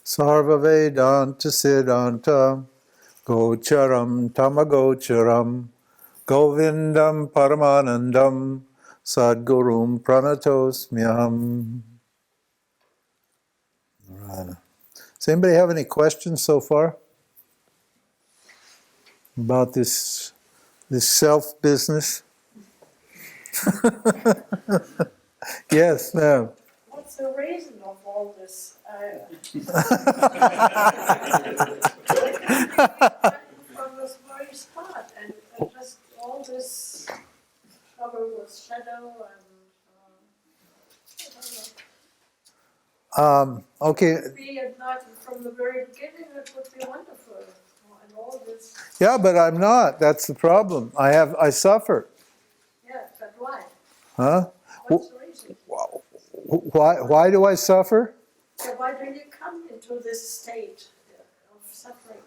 Sarva Vedanta Siddhanta Gocharam Tamagocharam Govindam Paramanandam Sadgurum Pranatosmyaham. Right. Does anybody have any questions so far about this self business? Yes, ma'am. What's the reason of all this? From this very start, and just all this trouble with shadow and Okay. be enlightened from the very beginning, it would be wonderful. And all this, Yeah, but I'm not. That's the problem. I suffer. yeah, but why? Huh? What's the reason? Why do I suffer? So why do you come into this state of suffering?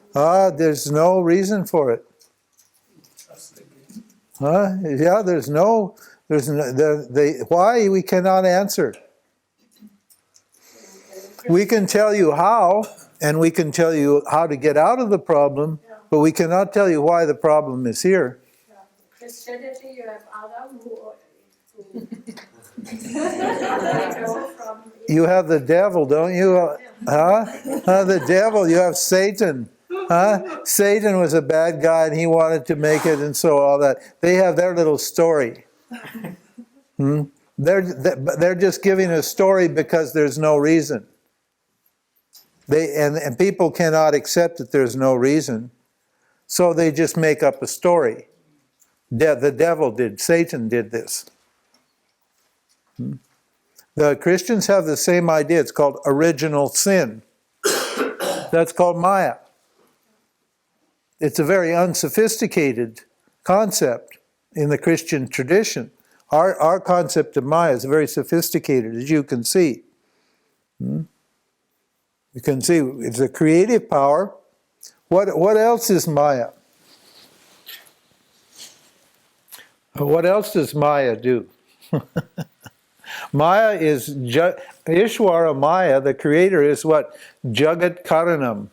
There's no reason for it. Yeah, there's no why we cannot answer. We can tell you how, and we can tell you how to get out of the problem, but we cannot tell you why the problem is here. Yeah. Christianity, you have Adam who You have the devil, don't you? The devil, you have Satan. Satan was a bad guy and he wanted to make it, and so all that. They have their little story. They're just giving a story because there's no reason. And people cannot accept that there's no reason, so they just make up a story. The devil did, Satan did this. The Christians have the same idea. It's called original sin. That's called Maya. It's a very unsophisticated concept in the Christian tradition. Our concept of Maya is very sophisticated, as you can see. You can see it's a creative power. What else is Maya? What else does Maya do? Maya is, Ishwara Maya, the creator, is what? Jagat Karanam.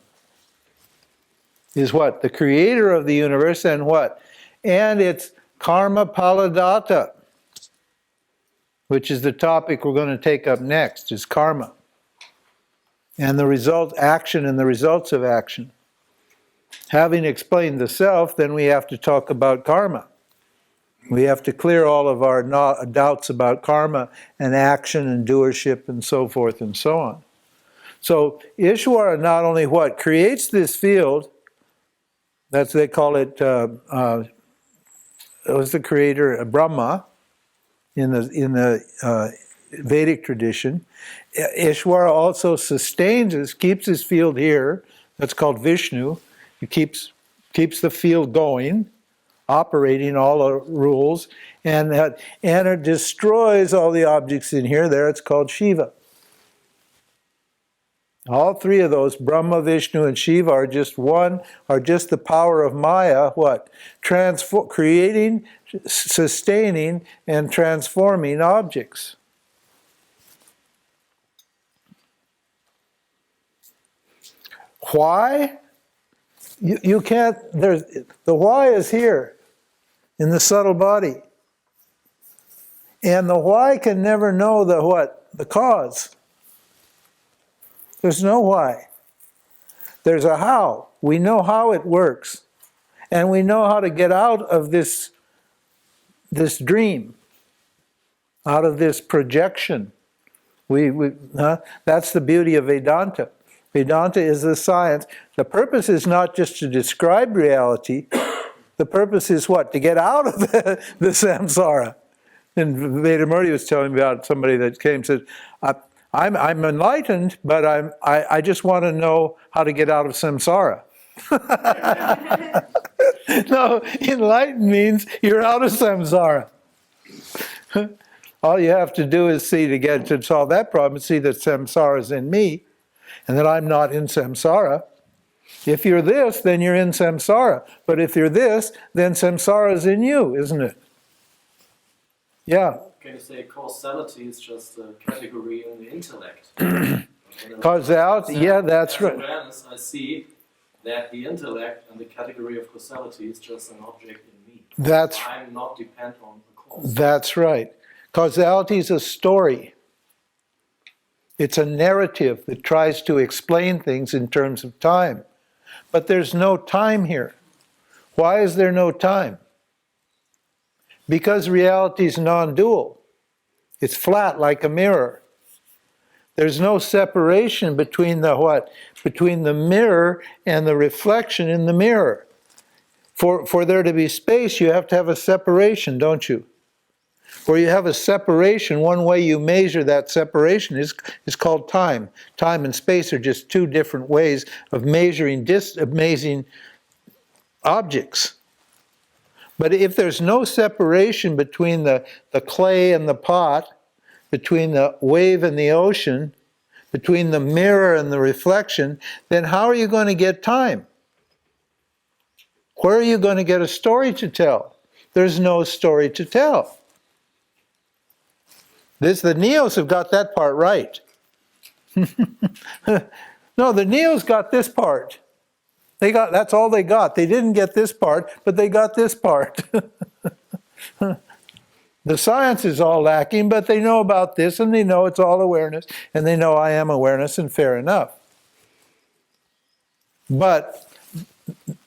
Is what? The creator of the universe, and what? And it's Karma Paladatta, which is the topic we're going to take up next, is karma. And the result, action and the results of action. Having explained the self, then we have to talk about karma. We have to clear all of our doubts about karma and action and doership and so forth and so on. So Ishwara not only what? Creates this field, that's, they call it, was the creator, Brahma, in the Vedic tradition. Ishwara also sustains us, keeps his field here, that's called Vishnu. He keeps the field going, operating all the rules, and it destroys all the objects in here. There it's called Shiva. All three of those, Brahma, Vishnu, and Shiva, are just the power of Maya, what? Creating, sustaining, and transforming objects. Why? You can't, the why is here, in the subtle body. And the why can never know the what? The cause. There's no why. There's a how. We know how it works. And we know how to get out of this dream, out of this projection. That's the beauty of Vedanta. Vedanta is the science. The purpose is not just to describe reality. The purpose is what? To get out of the samsara. And Vedamurti was telling me about somebody that came and said, I'm enlightened, but I just want to know how to get out of samsara. No, enlightened means you're out of samsara. All you have to do is see to solve that problem, is see that samsara is in me, and that I'm not in samsara. If you're this, then you're in samsara. But if you're this, then samsara is in you, isn't it? Yeah. Can you say causality is just a category in the intellect? Causality, yeah, that's as right. awareness, I see that the intellect and the category of causality is just an object in me. I'm not dependent on the cause. That's right. Causality is a story. It's a narrative that tries to explain things in terms of time. But there's no time here. Why is there no time? Because reality is non-dual. It's flat like a mirror. There's no separation between the what? Between the mirror and the reflection in the mirror. For there to be space, you have to have a separation, don't you? Where you have a separation, one way you measure that separation is called time. Time and space are just two different ways of measuring objects. But if there's no separation between the clay and the pot, between the wave and the ocean, between the mirror and the reflection, then how are you going to get time? Where are you going to get a story to tell? There's no story to tell. The Neos have got that part right. No, the Neos got this part. That's all they got. They didn't get this part, but they got this part. The science is all lacking, but they know about this, and they know it's all awareness, and they know I am awareness, and fair enough. But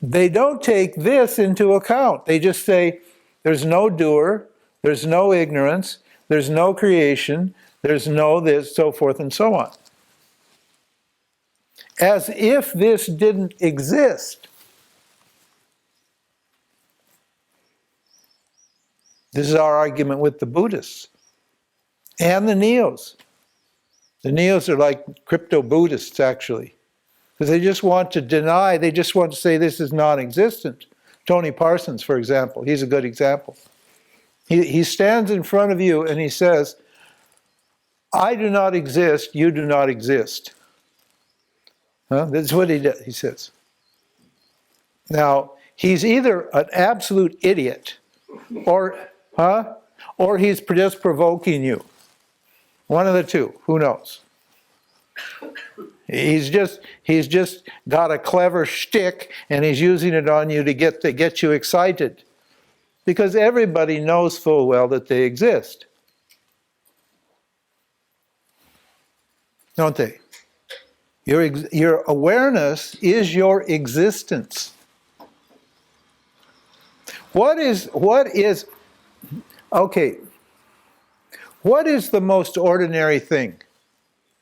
they don't take this into account. They just say, there's no doer, there's no ignorance, there's no creation, there's no this, so forth and so on. As if this didn't exist. This is our argument with the Buddhists and the Neos. The Neos are like crypto-Buddhists, actually, because they just want to deny, they just want to say this is non-existent. Tony Parsons, for example, he's a good example. He stands in front of you and he says, I do not exist, you do not exist. That's what he says. Now, he's either an absolute idiot or he's just provoking you. One of the two, who knows? He's just got a clever shtick and he's using it on you to get you excited. Because everybody knows full well that they exist. Don't they? Your awareness is your existence. What is the most ordinary thing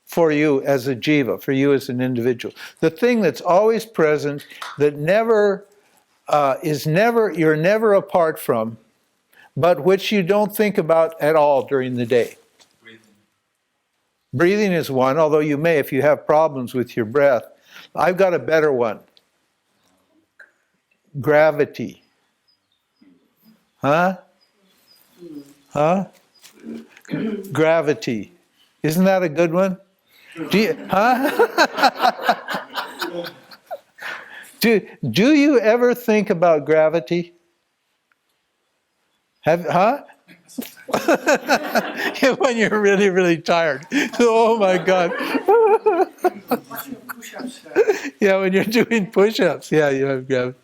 for you as a jiva, for you as an individual? The thing that's always present, that you're never apart from, but which you don't think about at all during the day. Breathing is one, although you may if you have problems with your breath. I've got a better one. Gravity. Gravity. Isn't that a good one? Do you ever think about gravity? When you're really, really tired. Oh my God. Yeah, when you're doing push-ups. Yeah, you have gravity.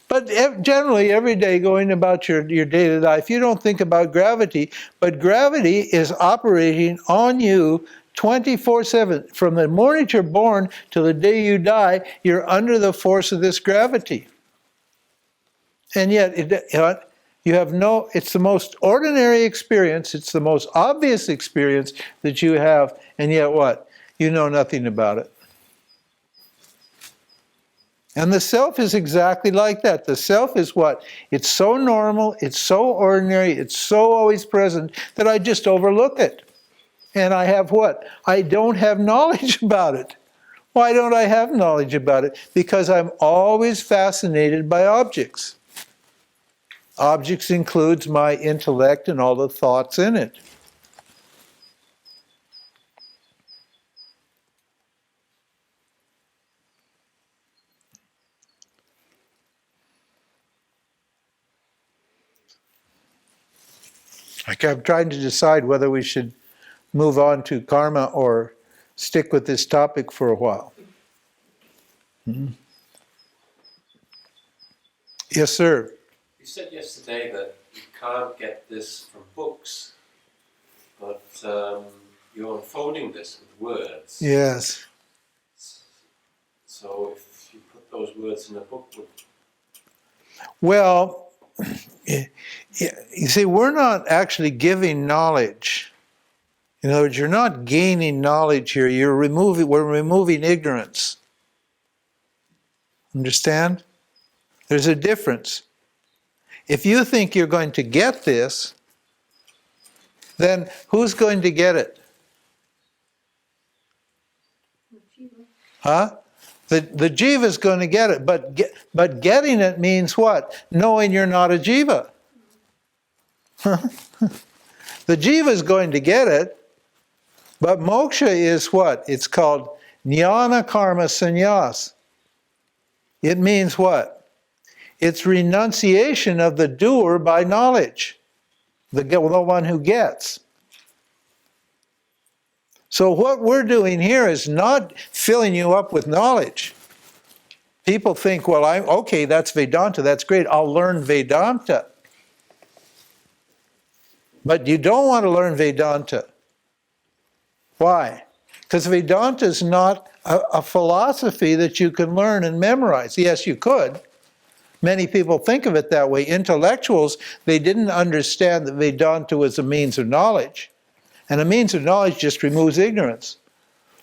But generally, every day going about your daily life, you don't think about gravity, but gravity is operating on you 24/7. From the moment you're born till the day you die, you're under the force of this gravity. And yet, it's the most ordinary experience, it's the most obvious experience that you have, and yet what? You know nothing about it. And the self is exactly like that. The self is what? It's so normal, it's so ordinary, it's so always present that I just overlook it. And I have what? I don't have knowledge about it. Why don't I have knowledge about it? Because I'm always fascinated by objects. Objects includes my intellect and all the thoughts in it. Like I'm trying to decide whether we should move on to karma or stick with this topic for a while. Yes, sir. You said yesterday that you can't get this from books, but you're unfolding this with words. Yes. So if you put those words in a book, Well, you see, we're not actually giving knowledge. In other words, you're not gaining knowledge here. We're removing ignorance. Understand? There's a difference. If you think you're going to get this, then who's going to get it? Huh? The jiva is going to get it, but getting it means what? Knowing you're not a jiva. The jiva is going to get it, but moksha is what? It's called jnana karma sannyas. It means what? It's renunciation of the doer by knowledge, the one who gets. So what we're doing here is not filling you up with knowledge. People think, well, okay, that's Vedanta, that's great, I'll learn Vedanta. But you don't want to learn Vedanta. Why? Because Vedanta is not a philosophy that you can learn and memorize. Yes, you could. Many people think of it that way. Intellectuals, they didn't understand that Vedanta was a means of knowledge. And a means of knowledge just removes ignorance.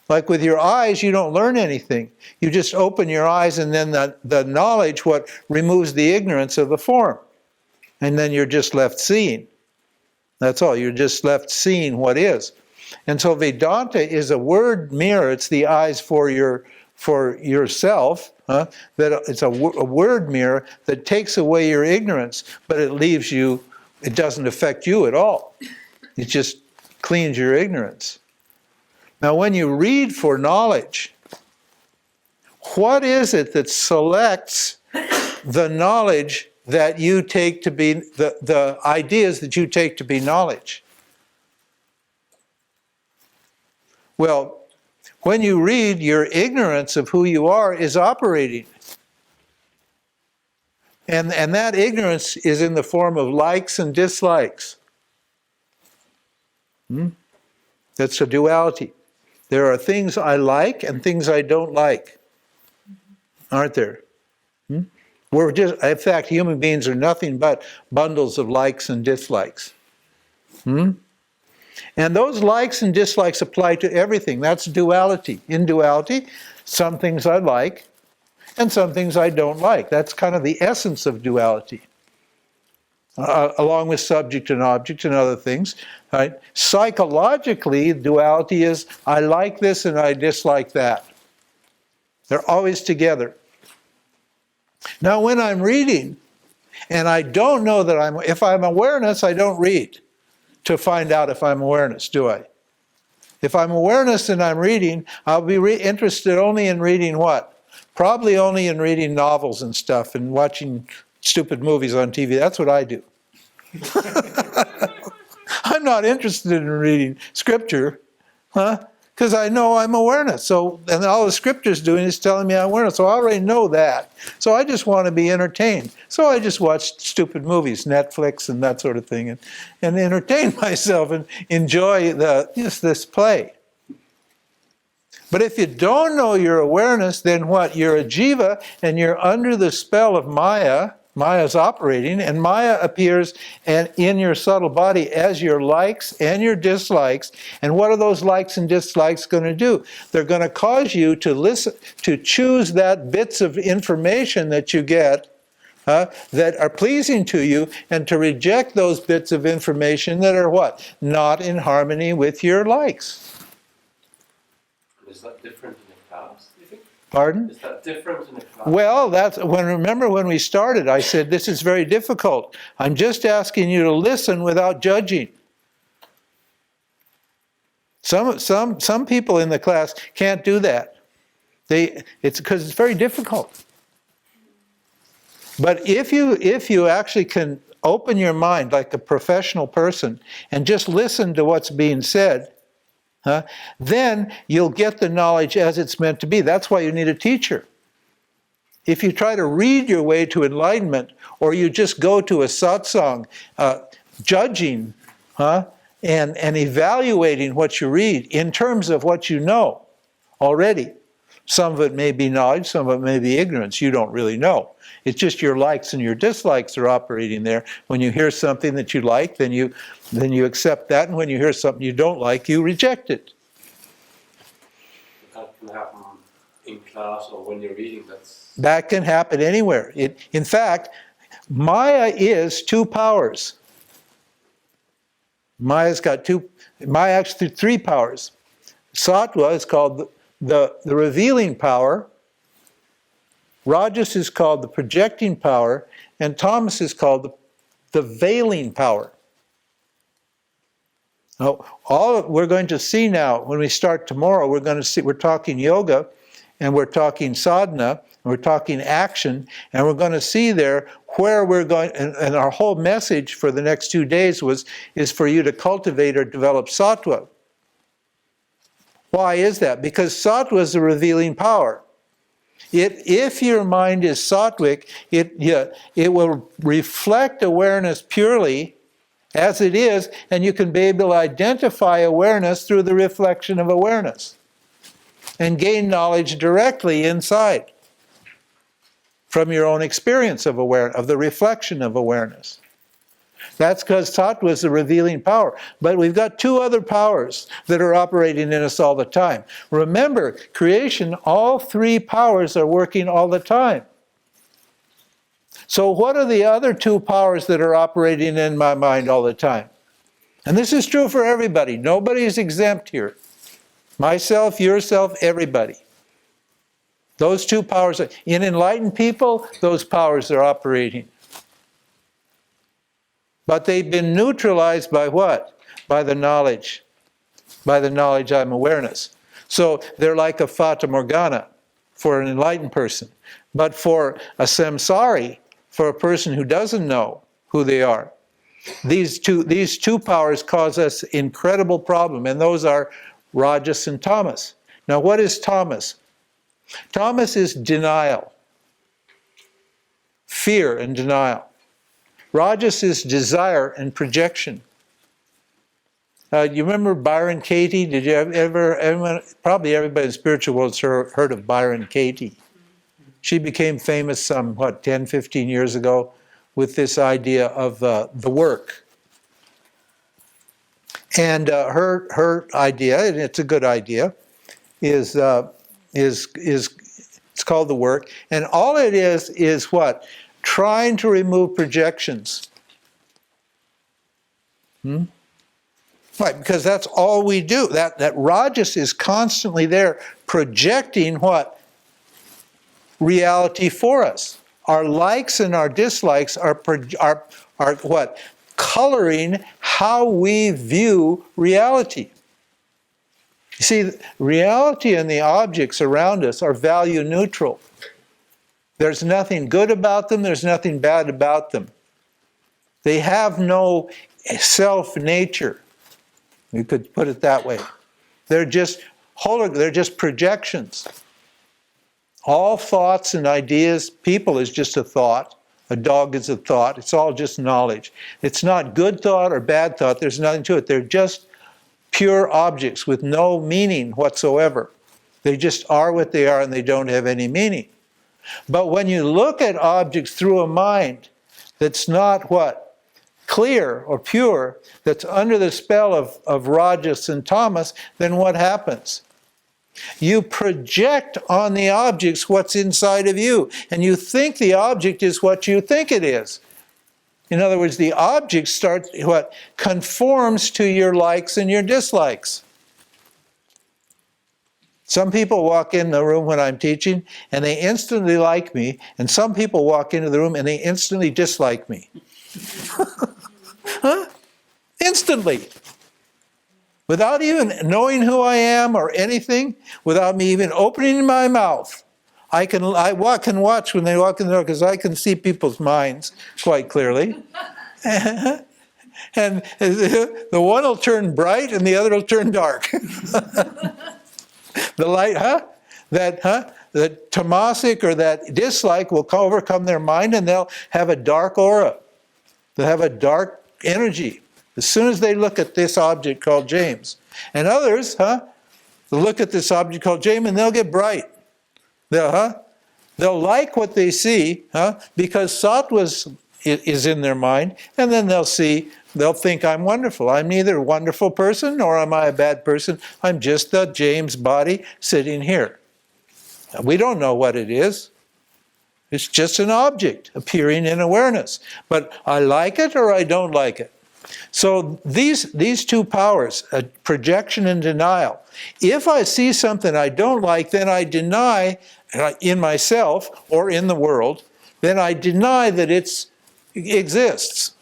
Like with your eyes, you don't learn anything. You just open your eyes and then the knowledge, what removes the ignorance of the form. And then you're just left seeing. That's all. You're just left seeing what is. And so Vedanta is a word mirror. It's the eyes for yourself. That it's a word mirror that takes away your ignorance, but it doesn't affect you at all. It just cleans your ignorance. Now, when you read for knowledge, what is it that selects the knowledge that you take to be, the ideas that you take to be knowledge? Well, when you read, your ignorance of who you are is operating. And that ignorance is in the form of likes and dislikes. That's a duality. There are things I like and things I don't like. Aren't there? In fact, human beings are nothing but bundles of likes and dislikes. And those likes and dislikes apply to everything. That's duality. In duality, some things I like and some things I don't like. That's kind of the essence of duality. Along with subject and object and other things. Right? Psychologically, duality is I like this and I dislike that. They're always together. Now when I'm reading, and I don't know that if I'm awareness, I don't read to find out if I'm awareness, do I? If I'm awareness and I'm reading, I'll be interested only in reading what? Probably only in reading novels and stuff and watching stupid movies on TV. That's what I do. I'm not interested in reading scripture, because I know I'm awareness. So, and all the scripture's doing is telling me I'm awareness. So I already know that. So I just want to be entertained. So I just watch stupid movies, Netflix and that sort of thing, and entertain myself and enjoy this play. But if you don't know your awareness, then what? You're a jiva and you're under the spell of Maya. Maya's operating, and Maya appears in your subtle body as your likes and your dislikes. And what are those likes and dislikes going to do? They're going to cause you to listen, to choose that bits of information that you get that are pleasing to you, and to reject those bits of information that are what? Not in harmony with your likes. Is that different in a class, do you think? Pardon? Is that different in a class? Well, remember when we started, I said, this is very difficult. I'm just asking you to listen without judging. Some people in the class can't do that. It's because it's very difficult. But if you actually can open your mind like a professional person and just listen to what's being said, then you'll get the knowledge as it's meant to be. That's why you need a teacher. If you try to read your way to enlightenment, or you just go to a satsang judging and evaluating what you read in terms of what you know already. Some of it may be knowledge, some of it may be ignorance. You don't really know. It's just your likes and your dislikes are operating there. When you hear something that you like, then you accept that, and when you hear something you don't like, you reject it. That can happen in class or when you're reading. That can happen anywhere. In fact, Maya is two powers. Maya's got Maya actually three powers. Sattva is called the revealing power. Rajas is called the projecting power, and tamas is called the veiling power. Now, we're going to see now, when we start tomorrow, we're talking yoga, and we're talking sadhana, and we're talking action, and we're going to see there where we're going, and our whole message for the next 2 days is for you to cultivate or develop sattva. Why is that? Because sattva is the revealing power. If your mind is sattvic, it will reflect awareness purely as it is, and you can be able to identify awareness through the reflection of awareness and gain knowledge directly inside from your own experience of the reflection of awareness. That's because sattva is the revealing power. But we've got two other powers that are operating in us all the time. Remember, creation, all three powers are working all the time. So what are the other two powers that are operating in my mind all the time? And this is true for everybody. Nobody is exempt here. Myself, yourself, everybody. Those two powers, in enlightened people, those powers are operating. But they've been neutralized by what? By the knowledge. By the knowledge I'm awareness. So they're like a fata morgana for an enlightened person. But for a samsari, for a person who doesn't know who they are, these two powers cause us incredible problem, and those are rajas and tamas. Now what is tamas? Tamas is denial. Fear and denial. Rajas is desire and projection. You remember Byron Katie? Did you ever probably everybody in the spiritual world has heard of Byron Katie. She became famous 10, 15 years ago with this idea of the work. And her idea, and it's a good idea, is it's called the work. And all it is what? Trying to remove projections. Right, because that's all we do. That rajas is constantly there projecting what? Reality for us. Our likes and our dislikes are what? Coloring how we view reality. You see, reality and the objects around us are value neutral. There's nothing good about them, there's nothing bad about them. They have no self-nature. We could put it that way. They're just projections. All thoughts and ideas, people is just a thought. A dog is a thought. It's all just knowledge. It's not good thought or bad thought. There's nothing to it. They're just pure objects with no meaning whatsoever. They just are what they are and they don't have any meaning. But when you look at objects through a mind that's not what? Clear or pure, that's under the spell of rajas and tamas, then what happens? You project on the objects what's inside of you, and you think the object is what you think it is. In other words, the object conforms to your likes and your dislikes. Some people walk in the room when I'm teaching and they instantly like me, and some people walk into the room and they instantly dislike me. Instantly. Without even knowing who I am or anything, without me even opening my mouth. I can watch when they walk in the door because I can see people's minds quite clearly. And the one will turn bright and the other will turn dark. The light, that tamasic or that dislike will overcome their mind and they'll have a dark aura. They'll have a dark energy as soon as they look at this object called James. And others, they'll look at this object called James and they'll get bright. They'll like what they see, because sattva is in their mind, and then they'll think I'm wonderful. I'm neither a wonderful person nor am I a bad person. I'm just the James body sitting here. We don't know what it is. It's just an object appearing in awareness. But I like it or I don't like it. So these two powers, projection and denial. If I see something I don't like, then I deny in myself or in the world, then I deny that it exists.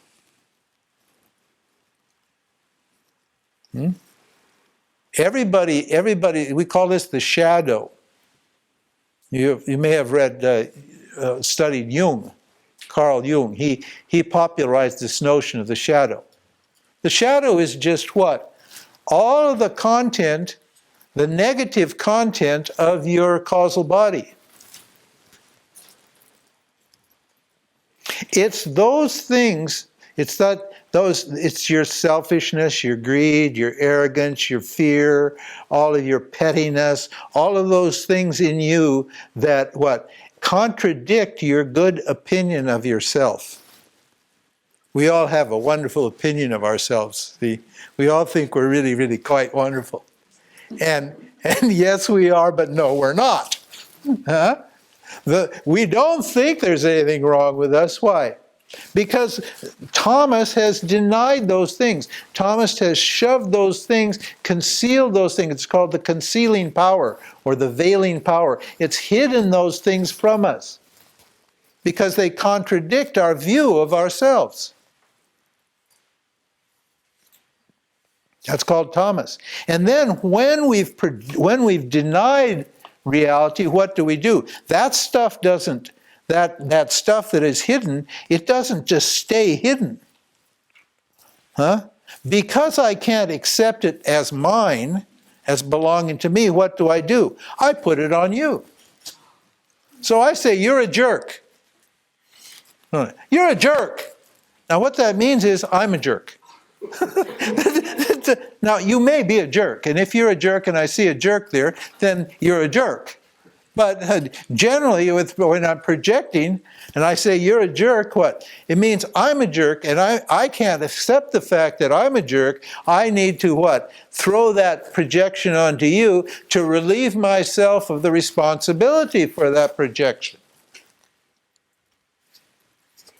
Everybody, we call this the shadow. You may have studied Jung, Carl Jung. He popularized this notion of the shadow. The shadow is just what? All of the content, the negative content of your causal body. It's those things, it's your selfishness, your greed, your arrogance, your fear, all of your pettiness, all of those things in you that contradict your good opinion of yourself. We all have a wonderful opinion of ourselves. We all think we're really, really quite wonderful. And yes, we are, but no, we're not. We don't think there's anything wrong with us. Why? Because Thomas has denied those things. Thomas has shoved those things, concealed those things. It's called the concealing power or the veiling power. It's hidden those things from us because they contradict our view of ourselves. That's called Thomas. And then when we've denied reality, what do? That stuff doesn't, that stuff that is hidden, it doesn't just stay hidden. Because I can't accept it as mine, as belonging to me, what do? I put it on you. So I say, you're a jerk. You're a jerk. Now what that means is, I'm a jerk. Now, you may be a jerk, and if you're a jerk and I see a jerk there, then you're a jerk. But generally, when I'm projecting and I say you're a jerk, what? It means I'm a jerk, and I can't accept the fact that I'm a jerk. I need to what? Throw that projection onto you to relieve myself of the responsibility for that projection.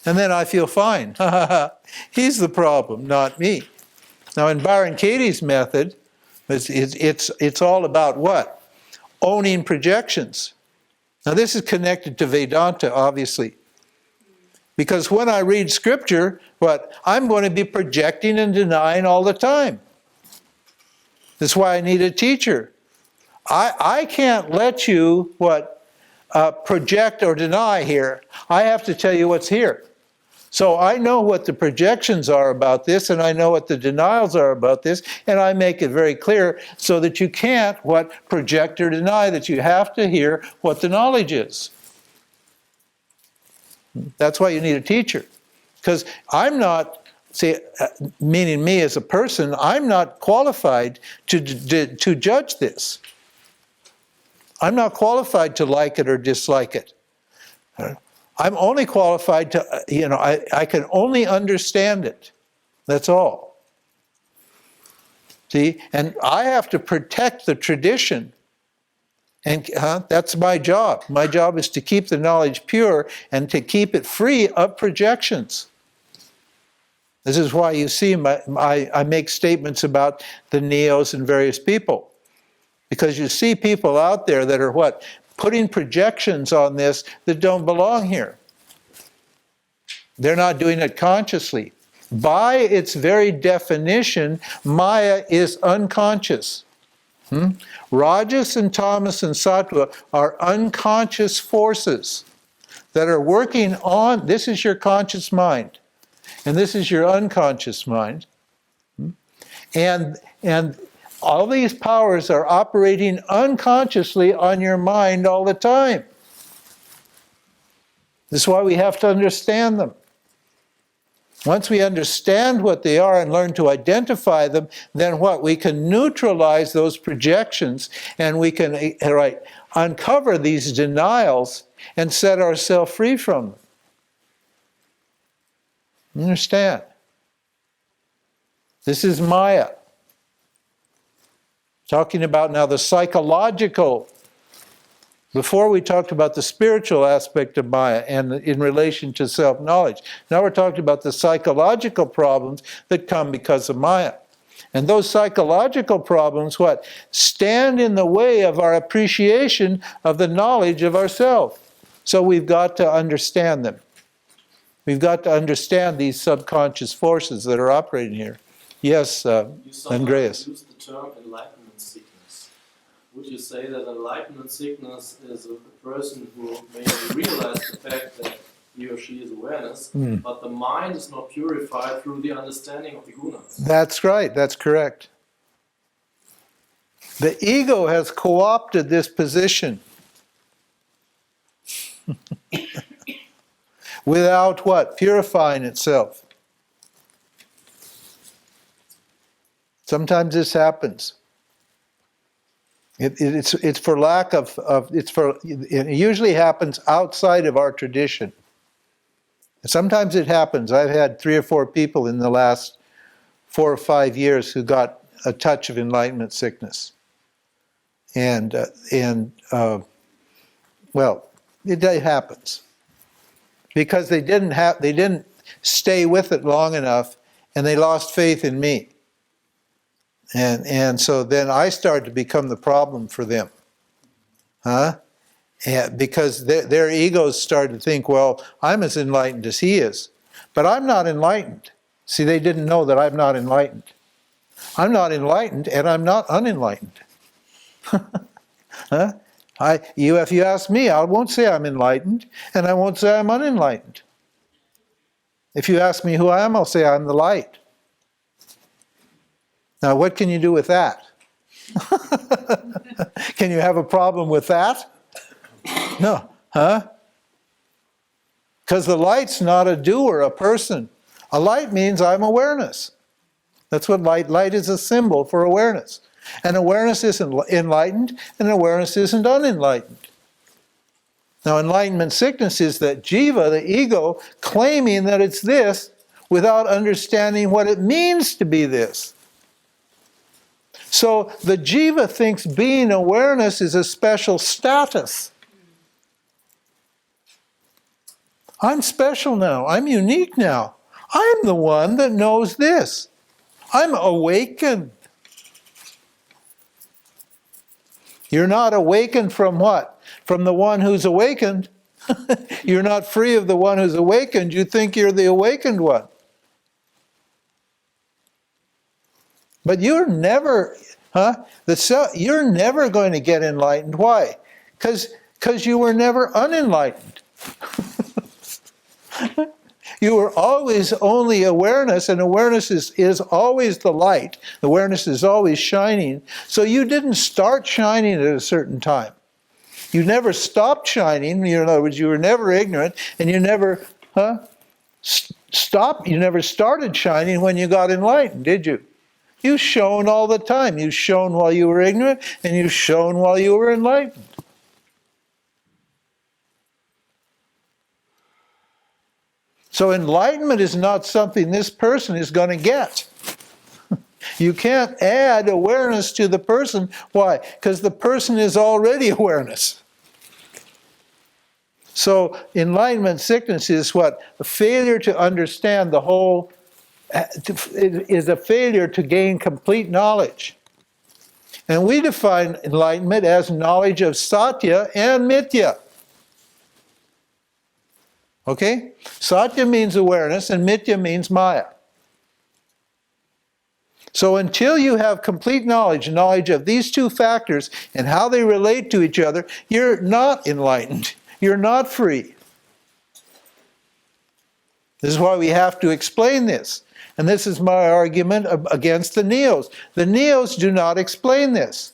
And then I feel fine. He's the problem, not me. Now in Byron Katie's method, it's all about what? Owning projections. Now this is connected to Vedanta, obviously. Because when I read scripture, what? I'm going to be projecting and denying all the time. That's why I need a teacher. I can't let you, project or deny here. I have to tell you what's here. So I know what the projections are about this, and I know what the denials are about this, and I make it very clear so that you can't, project or deny, that you have to hear what the knowledge is. That's why you need a teacher. Because I'm not, meaning me as a person, I'm not qualified to judge this. I'm not qualified to like it or dislike it. I'm only qualified to, I can only understand it. That's all. See? And I have to protect the tradition. And that's my job. My job is to keep the knowledge pure and to keep it free of projections. This is why you see I make statements about the neos and various people. Because you see people out there that are putting projections on this that don't belong here. They're not doing it consciously. By its very definition, Maya is unconscious. Rajas and tamas and sattva are unconscious forces that are working on, this is your conscious mind. and this is your unconscious mind. And all these powers are operating unconsciously on your mind all the time. This is why we have to understand them. Once we understand what they are and learn to identify them, then what? We can neutralize those projections, and we can uncover these denials and set ourselves free from them. Understand? This is Maya. Talking about now the psychological. Before we talked about the spiritual aspect of Maya and in relation to self-knowledge. Now we're talking about the psychological problems that come because of Maya. And those psychological problems, what? Stand in the way of our appreciation of the knowledge of ourselves. So we've got to understand them. We've got to understand these subconscious forces that are operating here. Yes, Andreas. You use the term enlightenment sickness. Would you say that enlightenment sickness is a person who may realize the fact that he or she is awareness, but the mind is not purified through the understanding of the gunas? That's right, that's correct. The ego has co-opted this position. Without what? Purifying itself. Sometimes this happens. It's for lack of it usually happens outside of our tradition. Sometimes it happens. I've had 3 or 4 people in the last 4 or 5 years who got a touch of enlightenment sickness. Well, it happens. Because they didn't stay with it long enough, and they lost faith in me. And so then I started to become the problem for them. Because their egos started to think, well, I'm as enlightened as he is. But I'm not enlightened. See, they didn't know that I'm not enlightened. I'm not enlightened, and I'm not unenlightened. If you ask me, I won't say I'm enlightened, and I won't say I'm unenlightened. If you ask me who I am, I'll say I'm the light. Now, what can you do with that? Can you have a problem with that? No. Because the light's not a doer, a person. A light means I'm awareness. That's what light is, a symbol for awareness. And awareness isn't enlightened, and awareness isn't unenlightened. Now, enlightenment sickness is that jiva, the ego, claiming that it's this without understanding what it means to be this. So the jiva thinks being awareness is a special status. I'm special now. I'm unique now. I'm the one that knows this. I'm awakened. You're not awakened from what? From the one who's awakened. You're not free of the one who's awakened. You think you're the awakened one. But you're never, you're never going to get enlightened. Why? Because you were never unenlightened. You were always only awareness, and awareness is always the light. Awareness is always shining. So you didn't start shining at a certain time. You never stopped shining. In other words, you were never ignorant, and you never stopped. You never started shining when you got enlightened, did you? You shone all the time. You shone while you were ignorant, and you shone while you were enlightened. So enlightenment is not something this person is going to get. You can't add awareness to the person. Why? Because the person is already awareness. So enlightenment sickness is what? A failure to understand the whole, is a failure to gain complete knowledge. And we define enlightenment as knowledge of satya and mithya. Okay? Satya means awareness, and mithya means Maya. So until you have complete knowledge of these two factors and how they relate to each other, you're not enlightened. You're not free. This is why we have to explain this. And this is my argument against the neos. The neos do not explain this.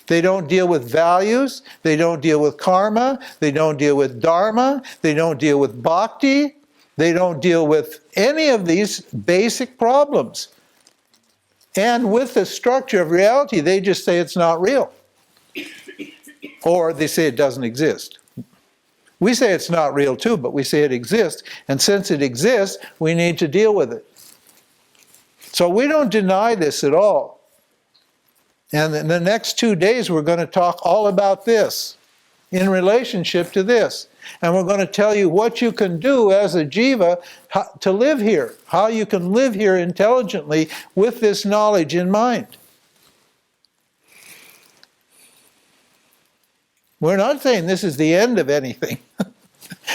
They don't deal with values, they don't deal with karma, they don't deal with dharma, they don't deal with bhakti, they don't deal with any of these basic problems. And with the structure of reality, they just say it's not real. Or they say it doesn't exist. We say it's not real too, but we say it exists, and since it exists, we need to deal with it. So we don't deny this at all. And in the next 2 days, we're going to talk all about this in relationship to this. And we're going to tell you what you can do as a jiva to live here, how you can live here intelligently with this knowledge in mind. We're not saying this is the end of anything.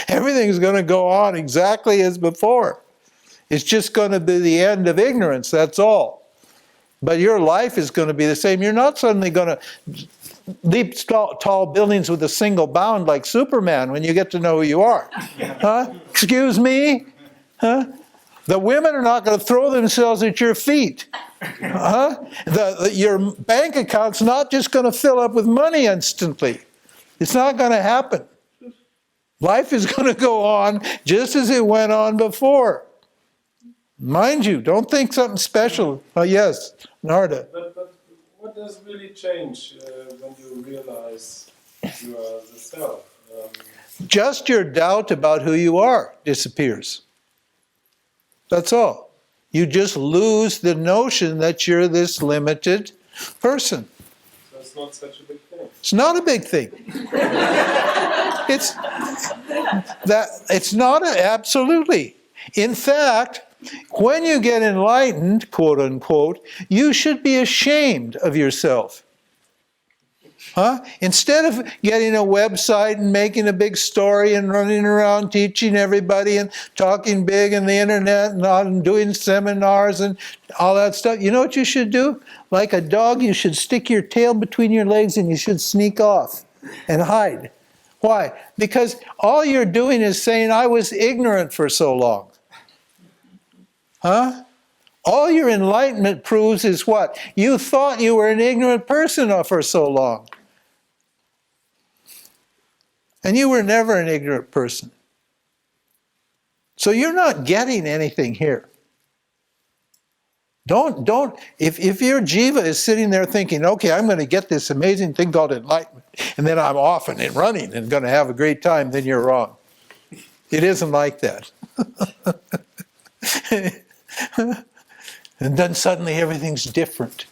Everything's going to go on exactly as before. It's just going to be the end of ignorance, that's all. But your life is going to be the same. You're not suddenly going to leap tall buildings with a single bound like Superman when you get to know who you are. Huh? Excuse me? Huh? The women are not going to throw themselves at your feet. Huh? Your bank account's not just going to fill up with money instantly. It's not going to happen. Life is going to go on just as it went on before. Mind you, don't think something special. Oh, yes, Narda. But what does really change when you realize you are the self? Just your doubt about who you are disappears. That's all. You just lose the notion that you're this limited person. So it's not such a big thing. It's not a big thing. It's not absolutely. In fact, when you get enlightened, quote unquote, you should be ashamed of yourself. Huh? Instead of getting a website and making a big story and running around teaching everybody and talking big on the internet and doing seminars and all that stuff, you know what you should do? Like a dog, you should stick your tail between your legs and you should sneak off and hide. Why? Because all you're doing is saying, I was ignorant for so long. Huh? All your enlightenment proves is what? You thought you were an ignorant person for so long. And you were never an ignorant person. So you're not getting anything here. If your jiva is sitting there thinking, okay, I'm going to get this amazing thing called enlightenment, and then I'm off and running and going to have a great time, then you're wrong. It isn't like that. And then suddenly everything's different.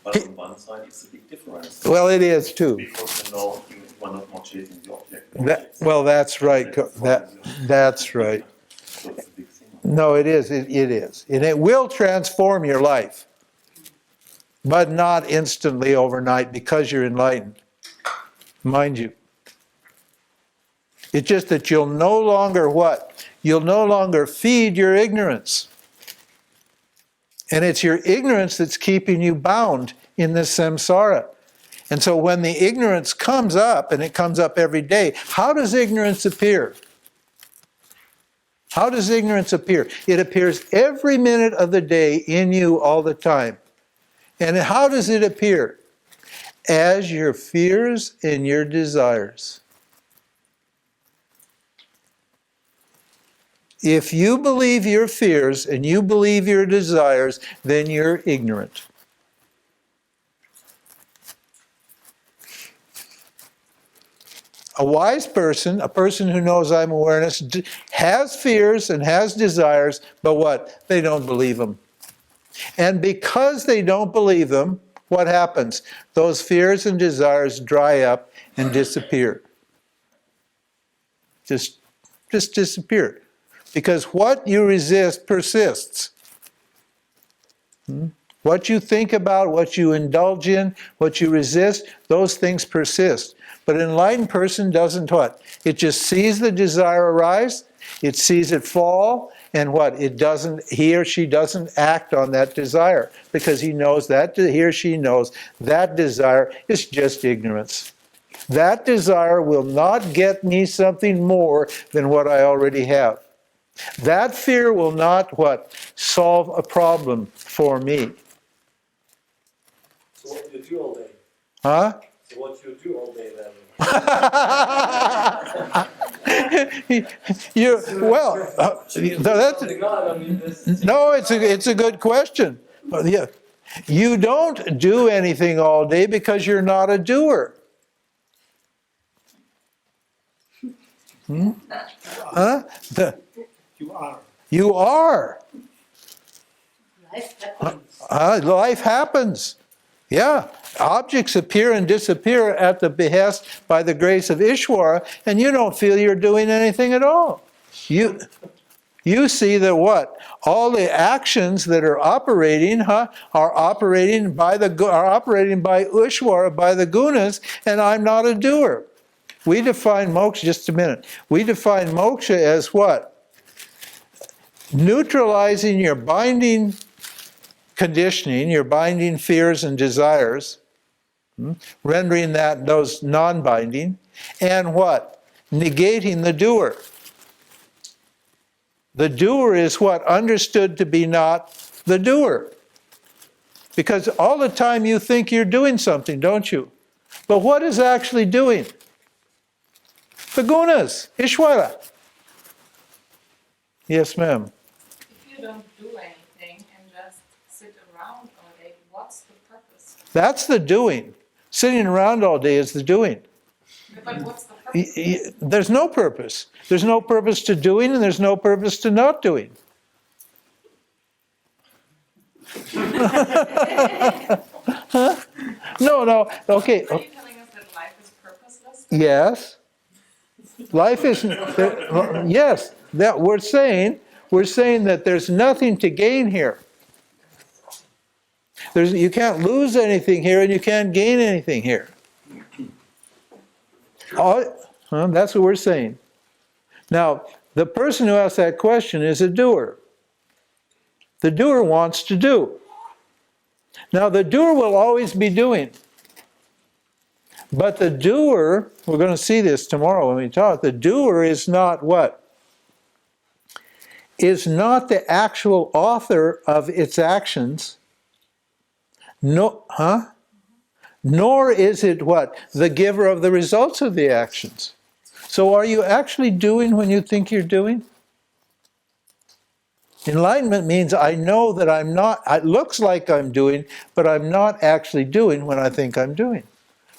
But on one side, it's a big difference. Well, it is too. Because you know you are not chasing the object. Well, that's right. That's right. So it's a big thing. No, it is. It is. And it will transform your life. But not instantly overnight because you're enlightened. Mind you. It's just that you'll no longer what? You'll no longer feed your ignorance. And it's your ignorance that's keeping you bound in this samsara. And so when the ignorance comes up, and it comes up every day, how does ignorance appear? How does ignorance appear? It appears every minute of the day in you all the time. And how does it appear? As your fears and your desires. If you believe your fears and you believe your desires, then you're ignorant. A wise person, a person who knows I'm awareness, has fears and has desires, but what? They don't believe them. And because they don't believe them, what happens? Those fears and desires dry up and disappear. Just disappear. Because what you resist persists. What you think about, what you indulge in, what you resist, those things persist. But an enlightened person doesn't what? It just sees the desire arise, it sees it fall, and what? It doesn't, he or she doesn't act on that desire. Because he knows that, he or she knows that desire is just ignorance. That desire will not get me something more than what I already have. That fear will not what? Solve a problem for me. So what do you do all day? Huh? So what do you do all day then? No, it's a good question. Yeah. You don't do anything all day because you're not a doer. Huh? You are. You are. Life happens. Life happens. Yeah. Objects appear and disappear at the behest by the grace of Ishvara, and you don't feel you're doing anything at all. You see that what? All the actions that are operating, are operating by Ishvara, by the gunas, and I'm not a doer. We define moksha, just a minute. We define moksha as what? Neutralizing your binding conditioning, your binding fears and desires, rendering those non-binding, and what? Negating the doer. The doer is what? Understood to be not the doer. Because all the time you think you're doing something, don't you? But what is actually doing? The gunas, Ishvara. Yes, ma'am. If you don't do anything and just sit around all day, what's the purpose? That's the doing. Sitting around all day is the doing. But what's the purpose? There's no purpose. There's no purpose to doing, and there's no purpose to not doing. Huh? No, okay. Are you telling us that life is purposeless? Yes. Life isn't, yes, that we're saying that there's nothing to gain here. You can't lose anything here, and you can't gain anything here. That's what we're saying. Now, the person who asked that question is a doer. The doer wants to do. Now, the doer will always be doing. But the doer, we're going to see this tomorrow when we talk, the doer is not what? Is not the actual author of its actions. No, Nor is it what? The giver of the results of the actions. So are you actually doing when you think you're doing? Enlightenment means I know that I'm not, it looks like I'm doing, but I'm not actually doing when I think I'm doing.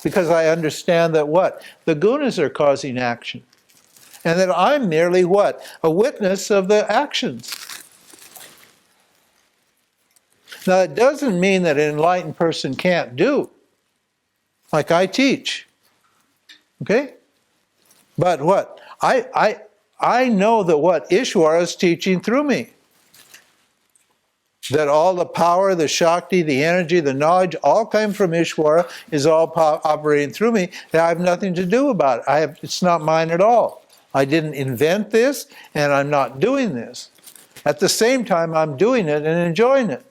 Because I understand that what? The gunas are causing action. And that I'm merely what? A witness of the actions. Now, it doesn't mean that an enlightened person can't do. Like I teach. Okay? But what? I know that what? Ishvara is teaching through me. That all the power, the Shakti, the energy, the knowledge, all come from Ishvara, is all operating through me. And I have nothing to do about it. It's not mine at all. I didn't invent this, and I'm not doing this. At the same time, I'm doing it and enjoying it.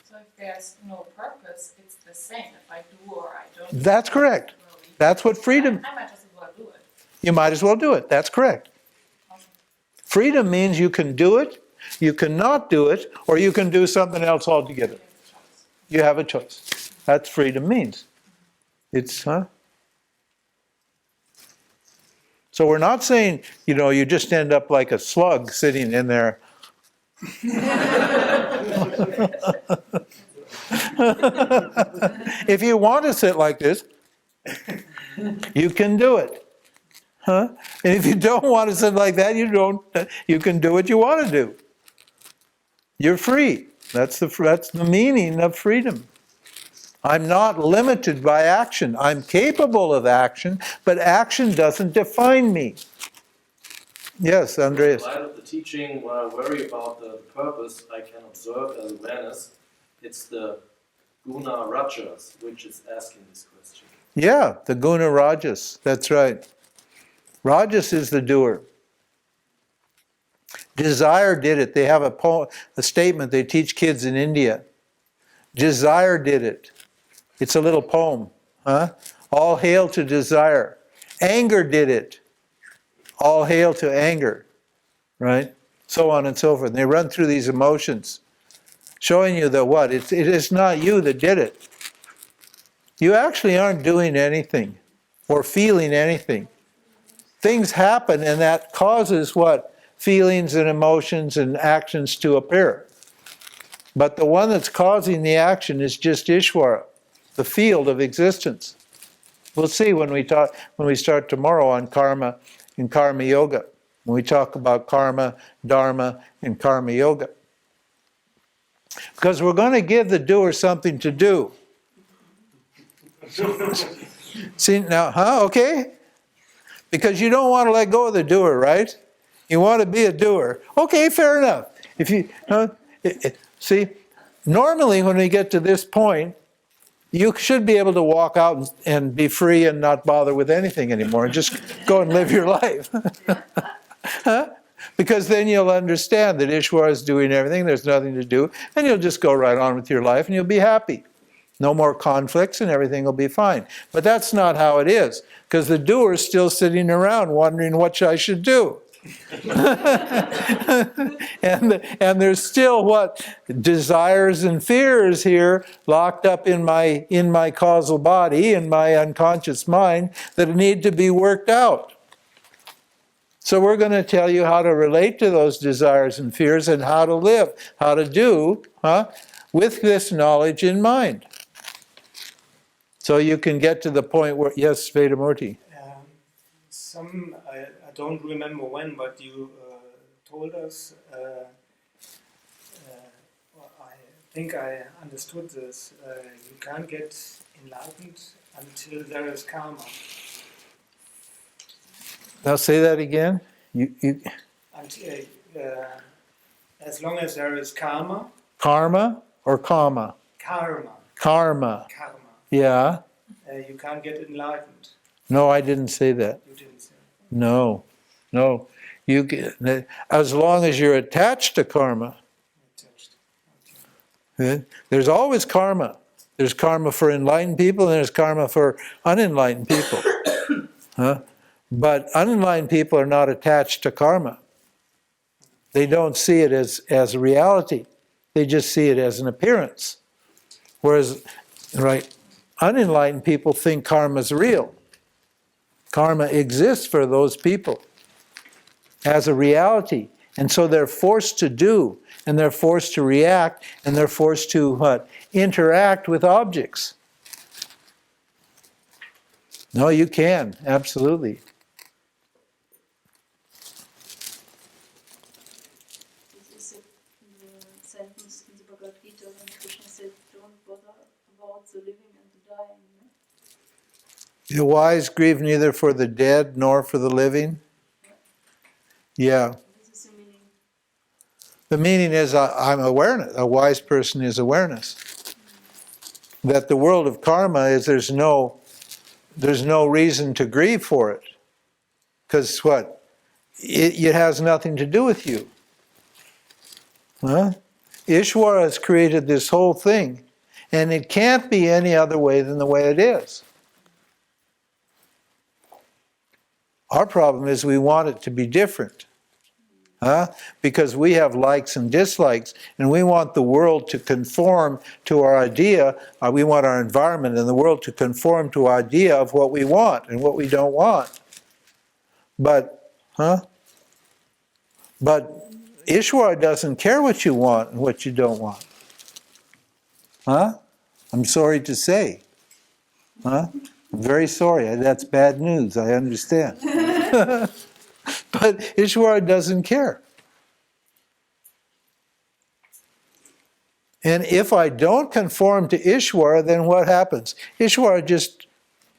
So if there's no purpose, it's the same if I do or I don't. That's correct. That's what freedom... I might as well do it. You might as well do it. That's correct. Freedom means you can do it, you cannot do it, or you can do something else altogether. You have a choice. That's freedom means. It's, So we're not saying, you just end up like a slug sitting in there. If you want to sit like this, you can do it. And if you don't want to sit like that, you can do what you want to do. You're free. That's the meaning of freedom. I'm not limited by action. I'm capable of action, but action doesn't define me. Yes, Andreas. In light of the teaching, when I worry about the purpose I can observe as awareness, it's the guna rajas which is asking this question. Yeah, the guna rajas. That's right. Rajas is the doer. Desire did it. They have a statement they teach kids in India. Desire did it. It's a little poem. Huh? All hail to desire. Anger did it. All hail to anger. Right? So on and so forth. And they run through these emotions, showing you that what? It is not you that did it. You actually aren't doing anything or feeling anything. Things happen, and that causes what? Feelings and emotions and actions to appear. But the one that's causing the action is just Ishvara, the field of existence. We'll see when we start tomorrow on karma and karma yoga, when we talk about karma, dharma, and karma yoga. Because we're going to give the doer something to do. See now, okay? Because you don't want to let go of the doer, right? You want to be a doer. Okay, fair enough. If you see, normally when we get to this point, you should be able to walk out and be free and not bother with anything anymore and just go and live your life. Huh? Because then you'll understand that Ishvara is doing everything, there's nothing to do, and you'll just go right on with your life and you'll be happy. No more conflicts and everything will be fine. But that's not how it is, because the doer is still sitting around wondering what I should do. and there's still what? Desires and fears here locked up in my causal body, in my unconscious mind, that need to be worked out. So we're going to tell you how to relate to those desires and fears and how to live, how to do, with this knowledge in mind. So you can get to the point where, yes, Vedamurti. I don't remember when, but you told us, I think I understood this, you can't get enlightened until there is karma. Now say that again. As long as there is karma. Karma or comma? Karma. Karma. Karma. Yeah. You can't get enlightened. No, I didn't say that. You didn't say that. No. You get, as long as you're attached to karma. Okay. There's always karma. There's karma for enlightened people and there's karma for unenlightened people. But unenlightened people are not attached to karma. They don't see it as a reality. They just see it as an appearance. Whereas, right, unenlightened people think karma is real. Karma exists for those people as a reality. And so they're forced to do, and they're forced to react, and they're forced to what? Interact with objects. No, you can, absolutely. This is a sentence in the Bhagavad Gita when Krishna said, don't bother about the living and the dying. No? The wise grieve neither for the dead nor for the living. Yeah. This is the meaning. The meaning is I'm awareness. A wise person is awareness. That the world of karma is there's no reason to grieve for it. Because what? It has nothing to do with you. Ishvara has created this whole thing, and it can't be any other way than the way it is. Our problem is we want it to be different. Because we have likes and dislikes, and we want the world to conform to our idea, we want our environment and the world to conform to our idea of what we want and what we don't want. But Ishvara doesn't care what you want and what you don't want. I'm sorry to say. I'm very sorry. That's bad news, I understand. But Ishvara doesn't care. And if I don't conform to Ishvara, then what happens? Ishvara just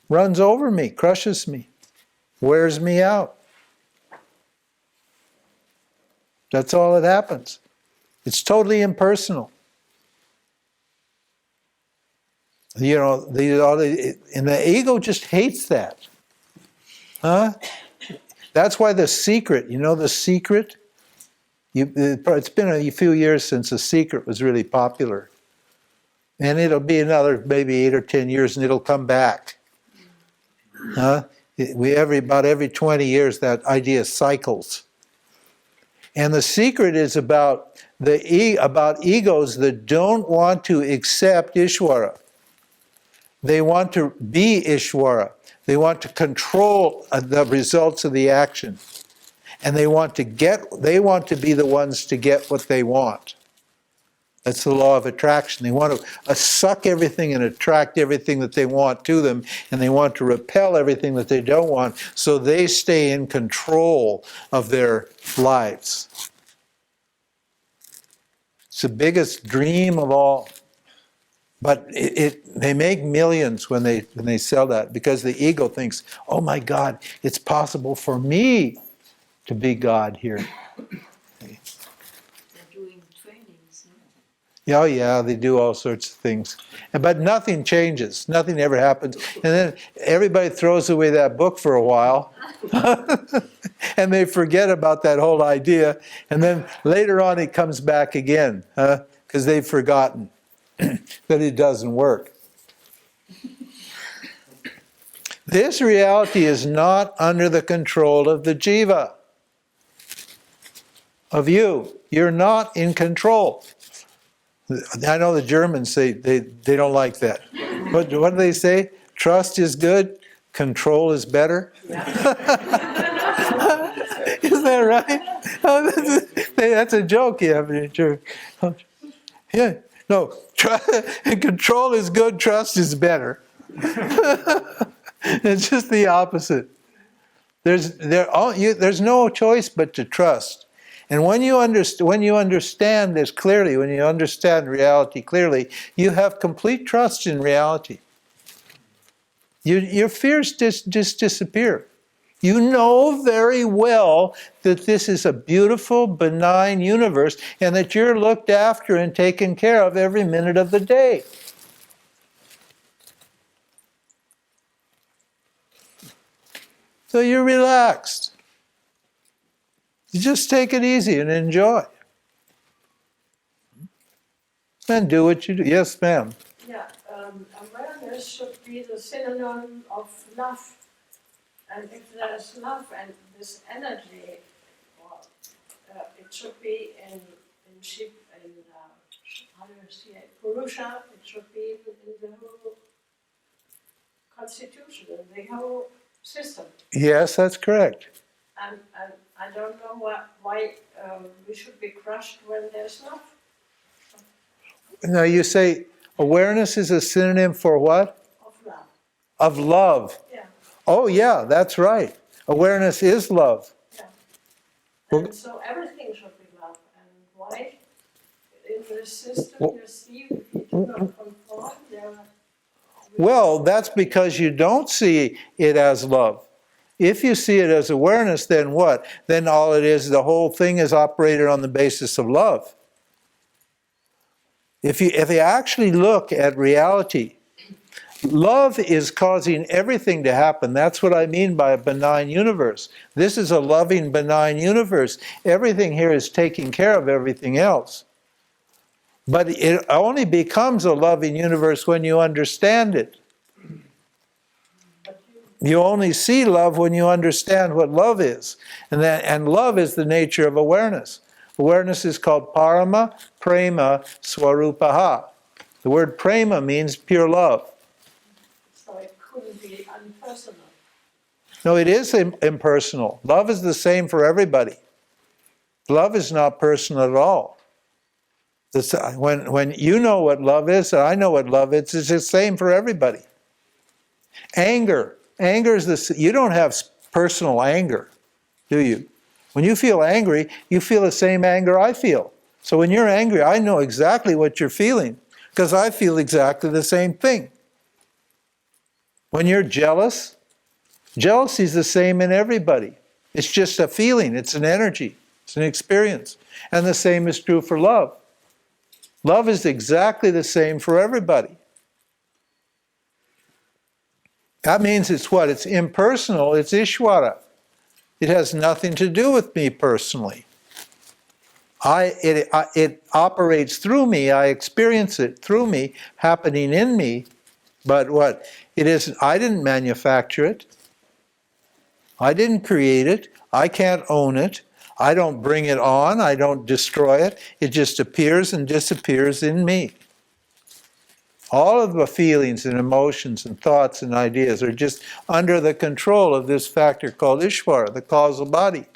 runs over me, crushes me, wears me out. That's all that happens. It's totally impersonal. You know, and the ego just hates that. That's why The Secret, you know The Secret? It's been a few years since The Secret was really popular. And it'll be another maybe 8 or 10 years and it'll come back. Huh? About every 20 years that idea cycles. And the secret is about egos that don't want to accept Ishvara. They want to be Ishvara. They want to control the results of the action. And they want to be the ones to get what they want. That's the law of attraction. They want to suck everything and attract everything that they want to them, and they want to repel everything that they don't want, so they stay in control of their lives. It's the biggest dream of all. But they make millions when they sell that, because the ego thinks, oh my God, it's possible for me to be God here. Oh yeah, they do all sorts of things. But nothing changes. Nothing ever happens. And then everybody throws away that book for a while. And they forget about that whole idea. And then later on it comes back again. Because they've forgotten that it doesn't work. This reality is not under the control of the jiva. Of you. You're not in control. I know the Germans say they don't like that. What do they say? Trust is good, control is better. Yeah. Isn't that right? Oh, that's a joke you have in German. Yeah, no, control is good, trust is better. It's just the opposite. There's no choice but to trust. And when you understand this clearly, when you understand reality clearly, you have complete trust in reality. Your fears just disappear. You know very well that this is a beautiful, benign universe, and that you're looked after and taken care of every minute of the day. So you're relaxed. You just take it easy and enjoy. And do what you do. Yes, ma'am. Yeah, awareness should be the synonym of love. And if there's love and this energy, well, it should be in Shiv, how do you say it? Purusha, it should be in the whole constitution, in the whole system. Yes, that's correct. And I don't know why we should be crushed when there's love. Now you say awareness is a synonym for what? Of love. Of love. Yeah. Oh yeah, that's right. Awareness is love. Yeah. Well, And so everything should be love. And why in the system you see you do not conform, well, that's because you don't see it as love. If you see it as awareness, then what? Then all it is, the whole thing is operated on the basis of love. If you actually look at reality, love is causing everything to happen. That's what I mean by a benign universe. This is a loving, benign universe. Everything here is taking care of everything else. But it only becomes a loving universe when you understand it. You only see love when you understand what love is. And love is the nature of awareness. Awareness is called parama, prema, swarupaha. The word prema means pure love. so it couldn't be unpersonal. No, it is impersonal. Love is the same for everybody. Love is not personal at all. When you know what love is, and I know what love is, it's the same for everybody. Anger is this. You don't have personal anger, do you? When you feel angry, you feel the same anger I feel. So when you're angry, I know exactly what you're feeling, because I feel exactly the same thing. When you're jealous, jealousy is the same in everybody. It's just a feeling, it's an energy, it's an experience. And the same is true for love. Love is exactly the same for everybody. That means it's what? It's impersonal, it's Ishvara. It has nothing to do with me personally. It operates through me, I experience it through me, happening in me, but what? It isn't, I didn't manufacture it. I didn't create it. I can't own it. I don't bring it on. I don't destroy it. It just appears and disappears in me. All of the feelings and emotions and thoughts and ideas are just under the control of this factor called Ishvara, the causal body.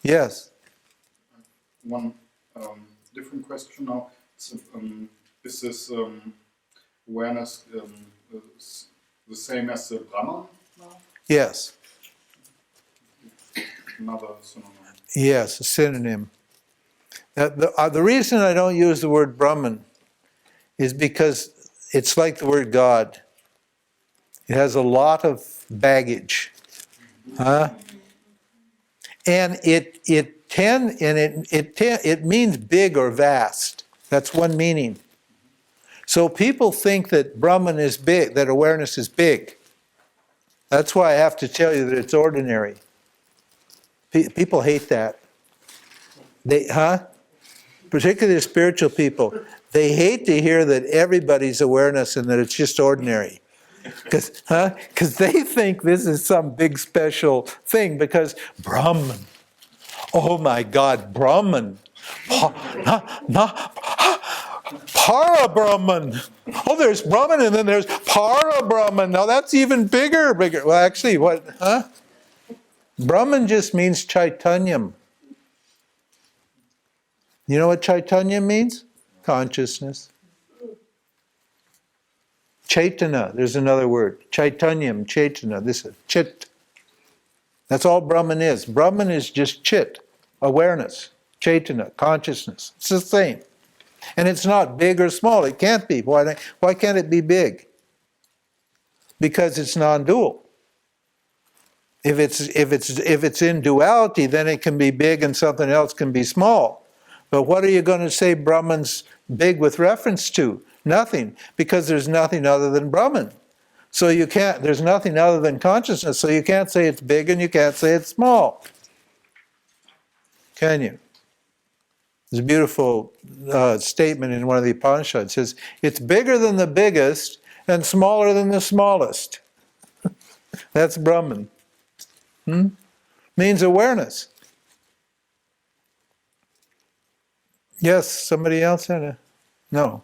Yes? One different question now. So, is this awareness the same as the Brahman now? Yes. Another synonym. Yes, a synonym. The reason I don't use the word Brahman is because it's like the word God. It has a lot of baggage. Huh? And it means big or vast. That's one meaning. So people think that Brahman is big, that awareness is big. That's why I have to tell you that it's ordinary. People hate that. Particularly spiritual people. They hate to hear that everybody's awareness and that it's just ordinary. Because they think this is some big special thing, because Brahman. Oh my God, Brahman. Para-Brahman. Oh, there's Brahman and then there's Para-Brahman. Now that's even bigger. Well, actually, what? Brahman just means Chaitanyam. You know what Chaitanya means? Consciousness. Chaitana, there's another word. Chaitanyam, Chaitana, this is Chit. That's all Brahman is. Brahman is just Chit, awareness, Chaitana, consciousness. It's the same. And it's not big or small. It can't be. Why can't it be big? Because it's non-dual. If it's in duality, then it can be big and something else can be small. But what are you going to say Brahman's big with reference to? Nothing, because there's nothing other than Brahman. So there's nothing other than consciousness, so you can't say it's big and you can't say it's small. Can you? There's a beautiful statement in one of the Upanishads. It says, it's bigger than the biggest and smaller than the smallest. That's Brahman. Means awareness. Yes, somebody else had a... No.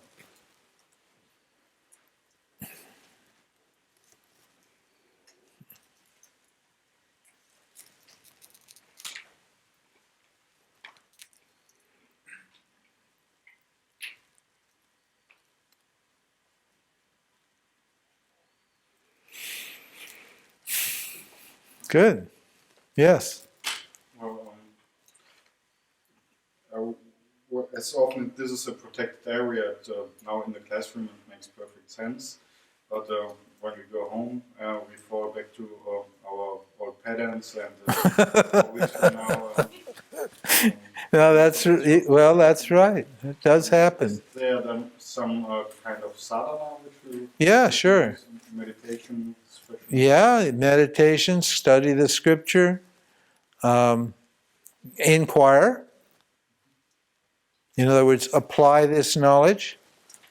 Good. Yes. As often this is a protected area, now in the classroom it makes perfect sense. But when we go home, we fall back to our old patterns and No, that's right. It does happen. Is there then some kind of sadhana which we? Yeah, sure. Meditation. Yeah, meditation, study the scripture, inquire. In other words, apply this knowledge.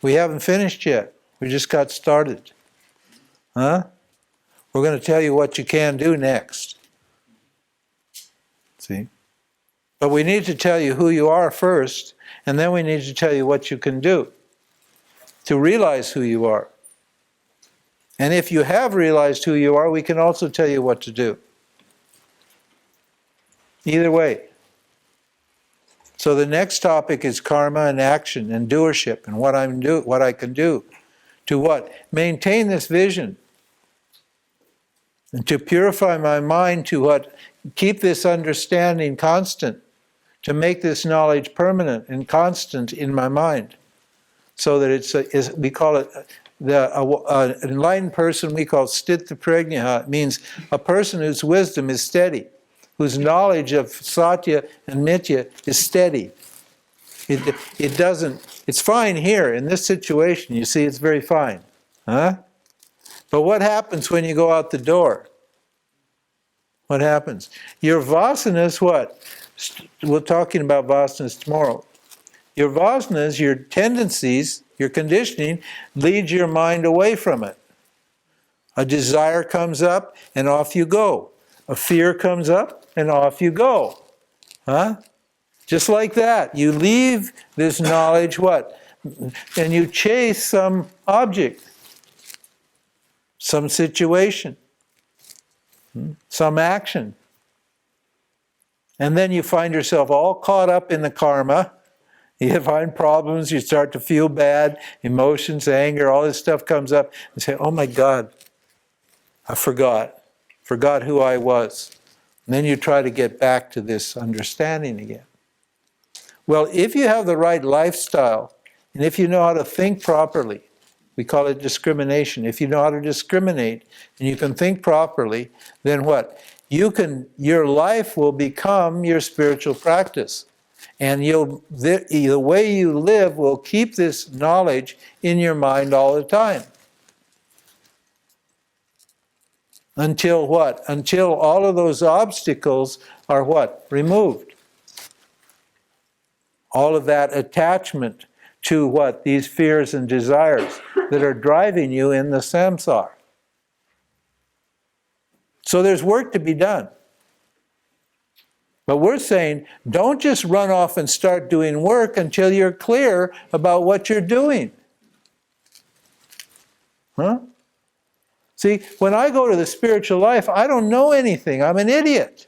We haven't finished yet. We just got started. We're going to tell you what you can do next. See? But we need to tell you who you are first, and then we need to tell you what you can do to realize who you are. And if you have realized who you are, we can also tell you what to do. Either way. So the next topic is karma and action and doership and what I can do to what? Maintain this vision. And to purify my mind to what? Keep this understanding constant. To make this knowledge permanent and constant in my mind. So that we call it, an enlightened person we call sthitta prajnaha. It means a person whose wisdom is steady. Whose knowledge of satya and mithya is steady. It doesn't, it's fine here in this situation, you see, it's very fine. But what happens when you go out the door? what happens? Your vasanas, what? We're talking about vasanas tomorrow. Your vasanas, your tendencies, your conditioning, leads your mind away from it. A desire comes up, and off you go. A fear comes up, and off you go. Huh? Just like that. You leave this knowledge, what? And you chase some object, some situation, some action. And then you find yourself all caught up in the karma. You find problems, you start to feel bad, emotions, anger, all this stuff comes up, and say, oh my God, I forgot who I was. And then you try to get back to this understanding again. Well, if you have the right lifestyle, and if you know how to think properly, we call it discrimination. If you know how to discriminate and you can think properly, then what? Your life will become your spiritual practice. And the way you live will keep this knowledge in your mind all the time. Until what? Until all of those obstacles are what? Removed. All of that attachment to what? These fears and desires that are driving you in the samsara. So there's work to be done. But we're saying, don't just run off and start doing work until you're clear about what you're doing. Huh? See, when I go to the spiritual life, I don't know anything. I'm an idiot.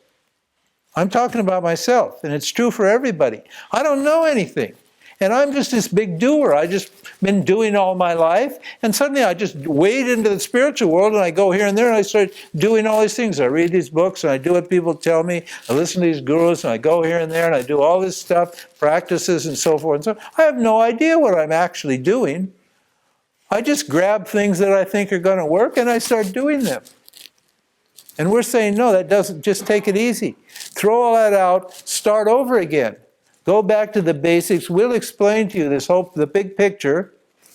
I'm talking about myself, and it's true for everybody. I don't know anything. And I'm just this big doer. I just been doing all my life, and suddenly I just wade into the spiritual world, and I go here and there, and I start doing all these things. I read these books, and I do what people tell me. I listen to these gurus, and I go here and there, and I do all this stuff, practices, and so forth and so on. I have no idea what I'm actually doing. I just grab things that I think are going to work, and I start doing them. And we're saying, no, that doesn't, just take it easy. Throw all that out, start over again. Go back to the basics. We'll explain to you the big picture.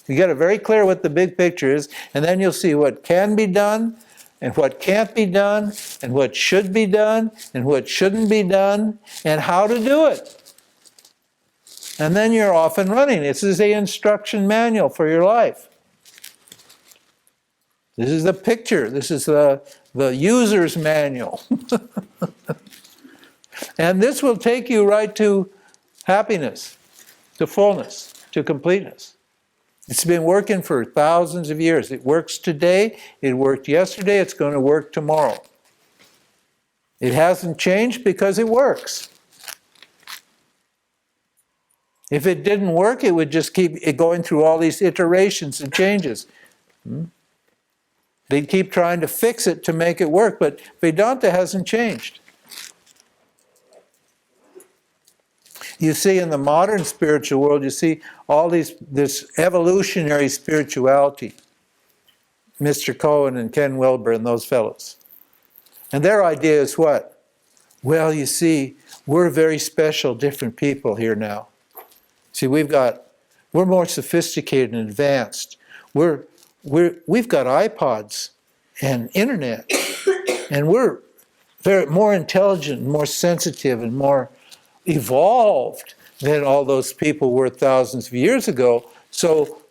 You get it very clear what the big picture is, and then you'll see what can be done, and what can't be done, and what should be done, and what shouldn't be done, and how to do it. And then you're off and running. This is the instruction manual for your life. This is the picture. This is the user's manual. And this will take you right to happiness, to fullness, to completeness. It's been working for thousands of years. It works today, it worked yesterday, it's going to work tomorrow. It hasn't changed because it works. If it didn't work, it would just keep going through all these iterations and changes. They'd keep trying to fix it to make it work, but Vedanta hasn't changed. You see in the modern spiritual world, you see all this evolutionary spirituality. Mr. Cohen and Ken Wilber and those fellows. And their idea is what? Well, you see, we're very special, different people here now. See, we're more sophisticated and advanced. We've got iPods and internet, and we're more intelligent, and more sensitive, and more evolved than all those people were thousands of years ago. So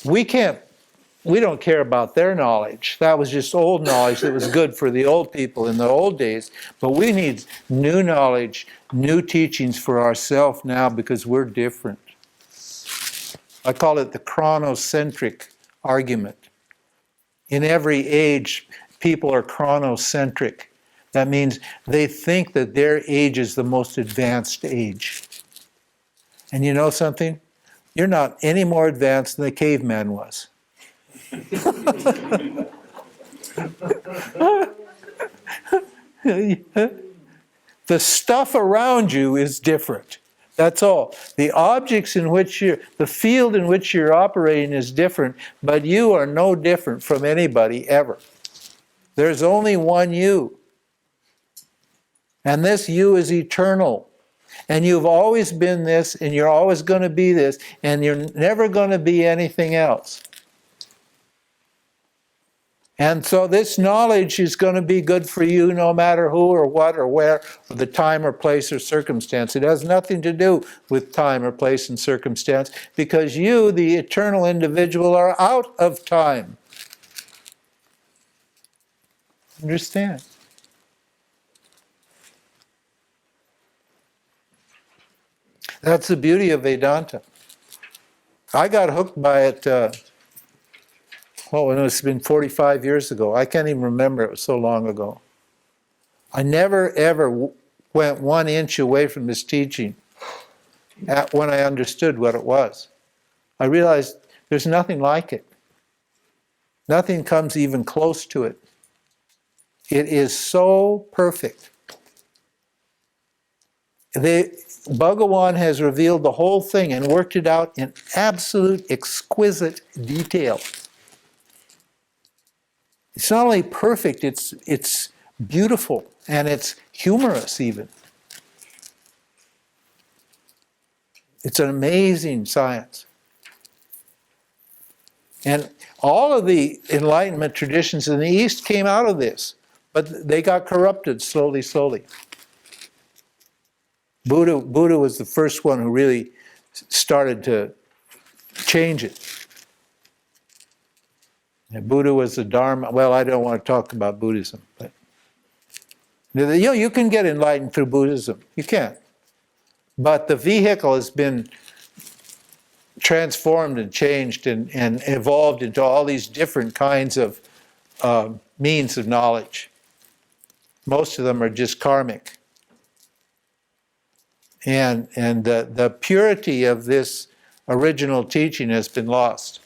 we don't care about their knowledge. That was just old knowledge that was good for the old people in the old days. But we need new knowledge, new teachings for ourselves now because we're different. I call it the chronocentric argument. In every age, people are chronocentric. That means they think that their age is the most advanced age. And you know something? You're not any more advanced than the caveman was. The stuff around you is different. That's all. The objects in which the field in which you're operating is different, but you are no different from anybody ever. There's only one you. And this you is eternal. And you've always been this, and you're always going to be this, and you're never going to be anything else. And so this knowledge is going to be good for you no matter who or what or where, or the time or place or circumstance. It has nothing to do with time or place and circumstance, because you, the eternal individual, are out of time. Understand? That's the beauty of Vedanta. I got hooked by it, it's been 45 years ago. I can't even remember, it was so long ago. I never ever went 1 inch away from this teaching when I understood what it was. I realized there's nothing like it. Nothing comes even close to it. It is so perfect. Bhagawan has revealed the whole thing and worked it out in absolute exquisite detail. It's not only perfect, it's beautiful, and it's humorous even. It's an amazing science. And all of the Enlightenment traditions in the East came out of this, but they got corrupted slowly, slowly. Buddha was the first one who really started to change it. And Buddha was the Dharma. Well, I don't want to talk about Buddhism, but you can get enlightened through Buddhism. You can. But the vehicle has been transformed and changed and evolved into all these different kinds of means of knowledge. Most of them are just karmic. And the purity of this original teaching has been lost.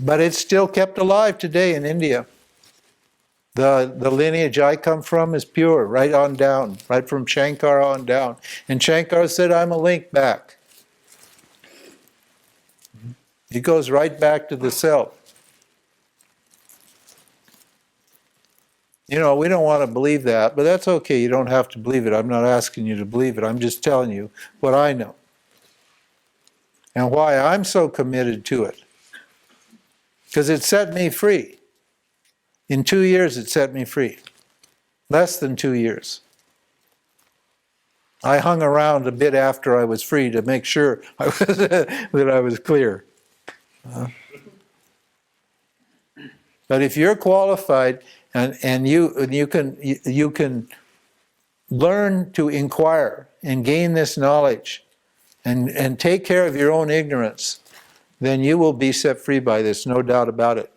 But it's still kept alive today in India. The lineage I come from is pure, right on down, right from Shankar on down. And Shankar said, I'm a link back. It goes right back to the self. We don't want to believe that, but that's okay. You don't have to believe it. I'm not asking you to believe it. I'm just telling you what I know. And why I'm so committed to it. Because it set me free. In 2 years, it set me free. Less than 2 years. I hung around a bit after I was free to make sure that I was clear. But if you're qualified and you can learn to inquire and gain this knowledge and take care of your own ignorance, then you will be set free by this, no doubt about it.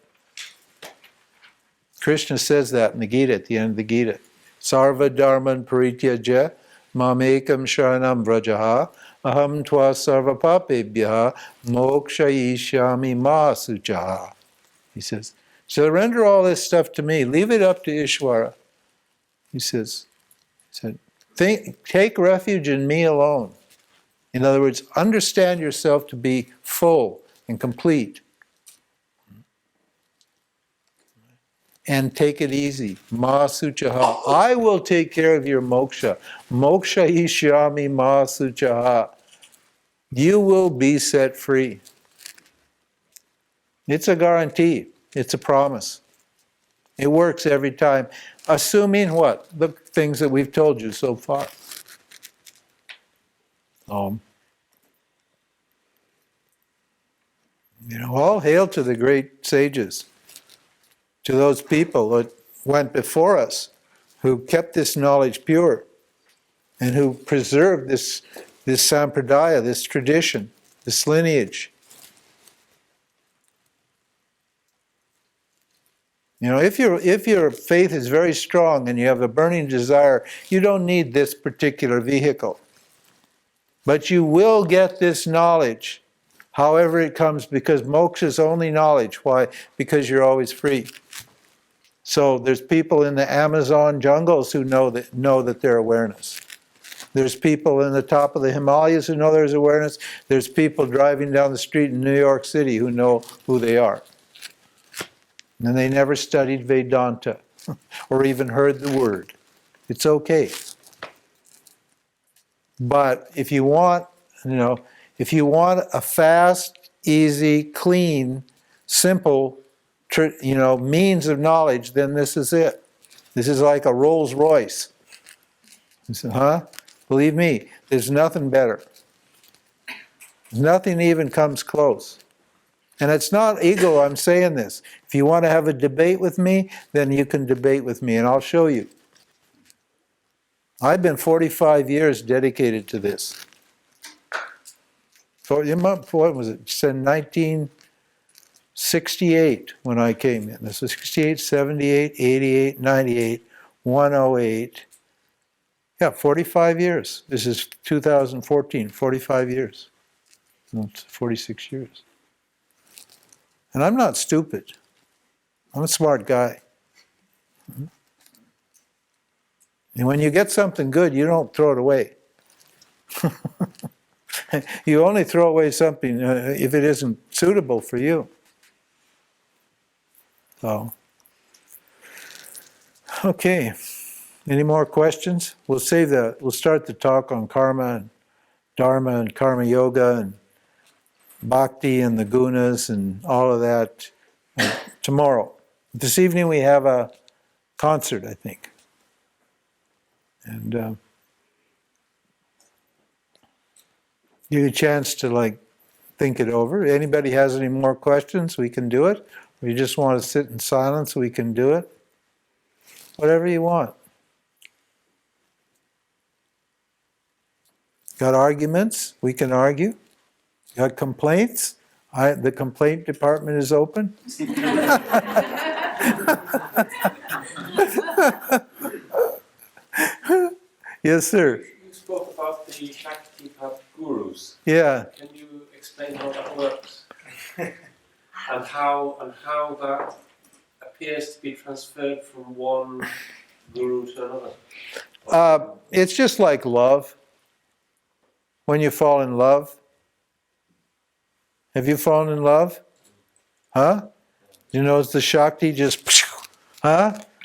Krishna says that in the Gita, at the end of the Gita. Sarva dharman parityaja mamekam sharanam vrajaha aham tva sarva papebhyaha mokshayishyami ma suchaha. He says, surrender all this stuff to me. Leave it up to Ishvara. He said, take refuge in me alone. In other words, understand yourself to be full and complete. And take it easy. Ma suchaha. I will take care of your moksha. Moksha ishyami ma suchaha. You will be set free. It's a guarantee. It's a promise. It works every time. Assuming what? The things that we've told you so far. All hail to the great sages, to those people that went before us, who kept this knowledge pure, and who preserved this sampradaya, this tradition, this lineage. If your faith is very strong and you have a burning desire, you don't need this particular vehicle. But you will get this knowledge, however it comes, because moksha is only knowledge. Why? Because you're always free. So there's people in the Amazon jungles who know that they're awareness. There's people in the top of the Himalayas who know there's awareness. There's people driving down the street in New York City who know who they are. And they never studied Vedanta or even heard the word. It's okay. But if you want a fast, easy, clean, simple means of knowledge, then this is it. This is like a Rolls Royce. You say, huh? Believe me, there's nothing better. Nothing even comes close. And it's not ego, I'm saying this. If you want to have a debate with me, then you can debate with me, and I'll show you. I've been 45 years dedicated to this. What was it? It's in 1968 when I came in. This was 68, 78, 88, 98, 108. Yeah, 45 years. This is 2014, 45 years. No, it's 46 years. And I'm not stupid. I'm a smart guy. And when you get something good, you don't throw it away. You only throw away something if it isn't suitable for you. So, okay. Any more questions? We'll start the talk on karma and dharma and karma yoga and bhakti and the gunas and all of that tomorrow. This evening we have a concert, I think. And give you a chance to think it over. Anybody has any more questions, we can do it. Or you just want to sit in silence, we can do it. Whatever you want. Got arguments? We can argue. Got complaints? The complaint department is open. Yes, sir. You spoke about the Shakti gurus. Yeah. Can you explain how that works? and how that appears to be transferred from one guru to another? It's just like love. When you fall in love. Have you fallen in love? Huh? You notice the Shakti just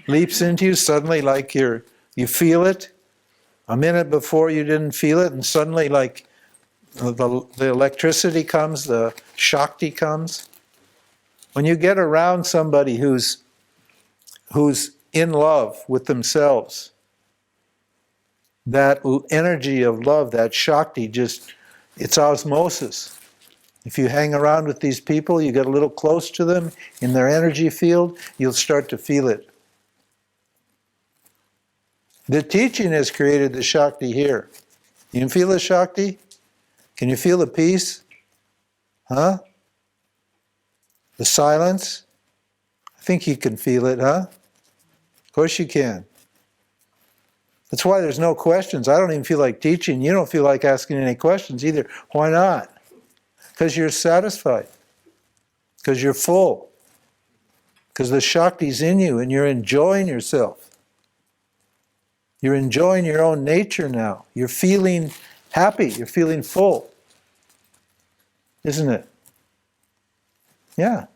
leaps into you suddenly, like you feel it. A minute before you didn't feel it, and suddenly the electricity comes, the Shakti comes. When you get around somebody who's in love with themselves, that energy of love, that Shakti, it's osmosis. If you hang around with these people, you get a little close to them in their energy field, you'll start to feel it. The teaching has created the Shakti here. You can feel the Shakti? Can you feel the peace? Huh? The silence? I think you can feel it, huh? Of course you can. That's why there's no questions. I don't even feel like teaching. You don't feel like asking any questions either. Why not? Because you're satisfied. Because you're full. Because the Shakti's in you and you're enjoying yourself. You're enjoying your own nature now. You're feeling happy. You're feeling full. Isn't it? Yeah.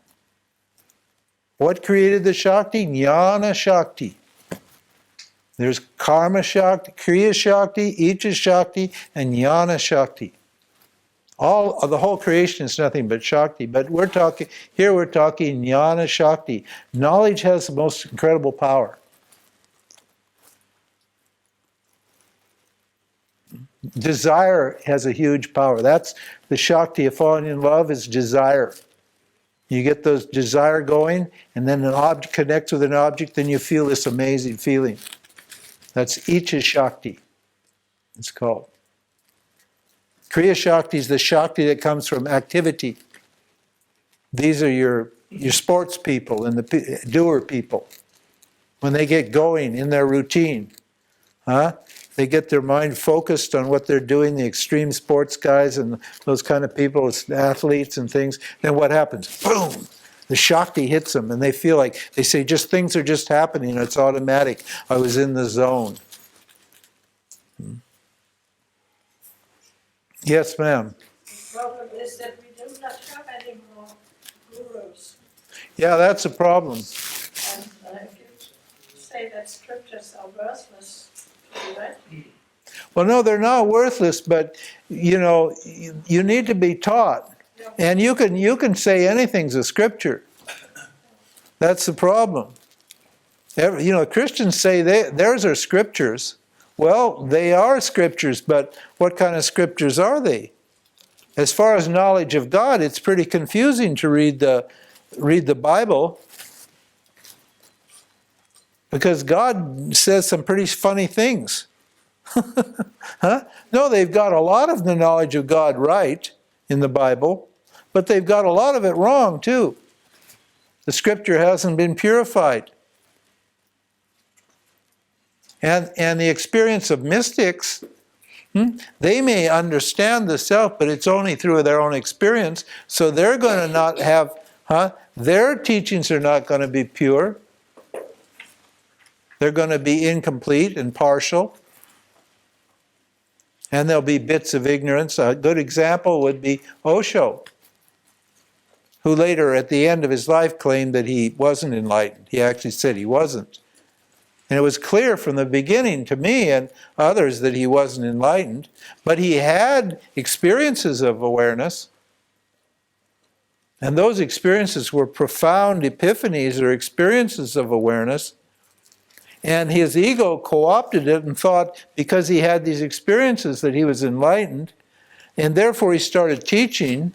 What created the Shakti? Jnana Shakti. There's Karma Shakti, Kriya Shakti, Icha Shakti, and Jnana Shakti. The whole creation is nothing but Shakti, but we're talking Jnana Shakti. Knowledge has the most incredible power. Desire has a huge power. That's the Shakti of falling in love, is desire. You get those desire going, and then an object connects with an object, then you feel this amazing feeling. That's Icha Shakti, it's called. Kriya Shakti is the Shakti that comes from activity. These are your sports people and the doer people. When they get going in their routine, they get their mind focused on what they're doing, the extreme sports guys and those kind of people, athletes and things, then what happens? Boom! The Shakti hits them and they feel like, they say, things are just happening, it's automatic. I was in the zone. Yes, ma'am. The problem is that we do not have any more gurus. Yeah, that's a problem. And if you say that scriptures are worthless, right? Well, no, they're not worthless, but you need to be taught. And you can say anything's a scripture. That's the problem. Christians say theirs are scriptures. Well, they are scriptures, but what kind of scriptures are they? As far as knowledge of God, it's pretty confusing to read the Bible, because God says some pretty funny things. Huh? No, they've got a lot of the knowledge of God right in the Bible, but they've got a lot of it wrong too. The scripture hasn't been purified. And the experience of mystics, they may understand the self, but it's only through their own experience, so they're going to not have, their teachings are not going to be pure. They're going to be incomplete and partial. And there'll be bits of ignorance. A good example would be Osho, who later, at the end of his life, claimed that he wasn't enlightened. He actually said he wasn't. And it was clear from the beginning to me and others that he wasn't enlightened, but he had experiences of awareness. And those experiences were profound epiphanies or experiences of awareness. And his ego co-opted it and thought because he had these experiences that he was enlightened, and therefore he started teaching.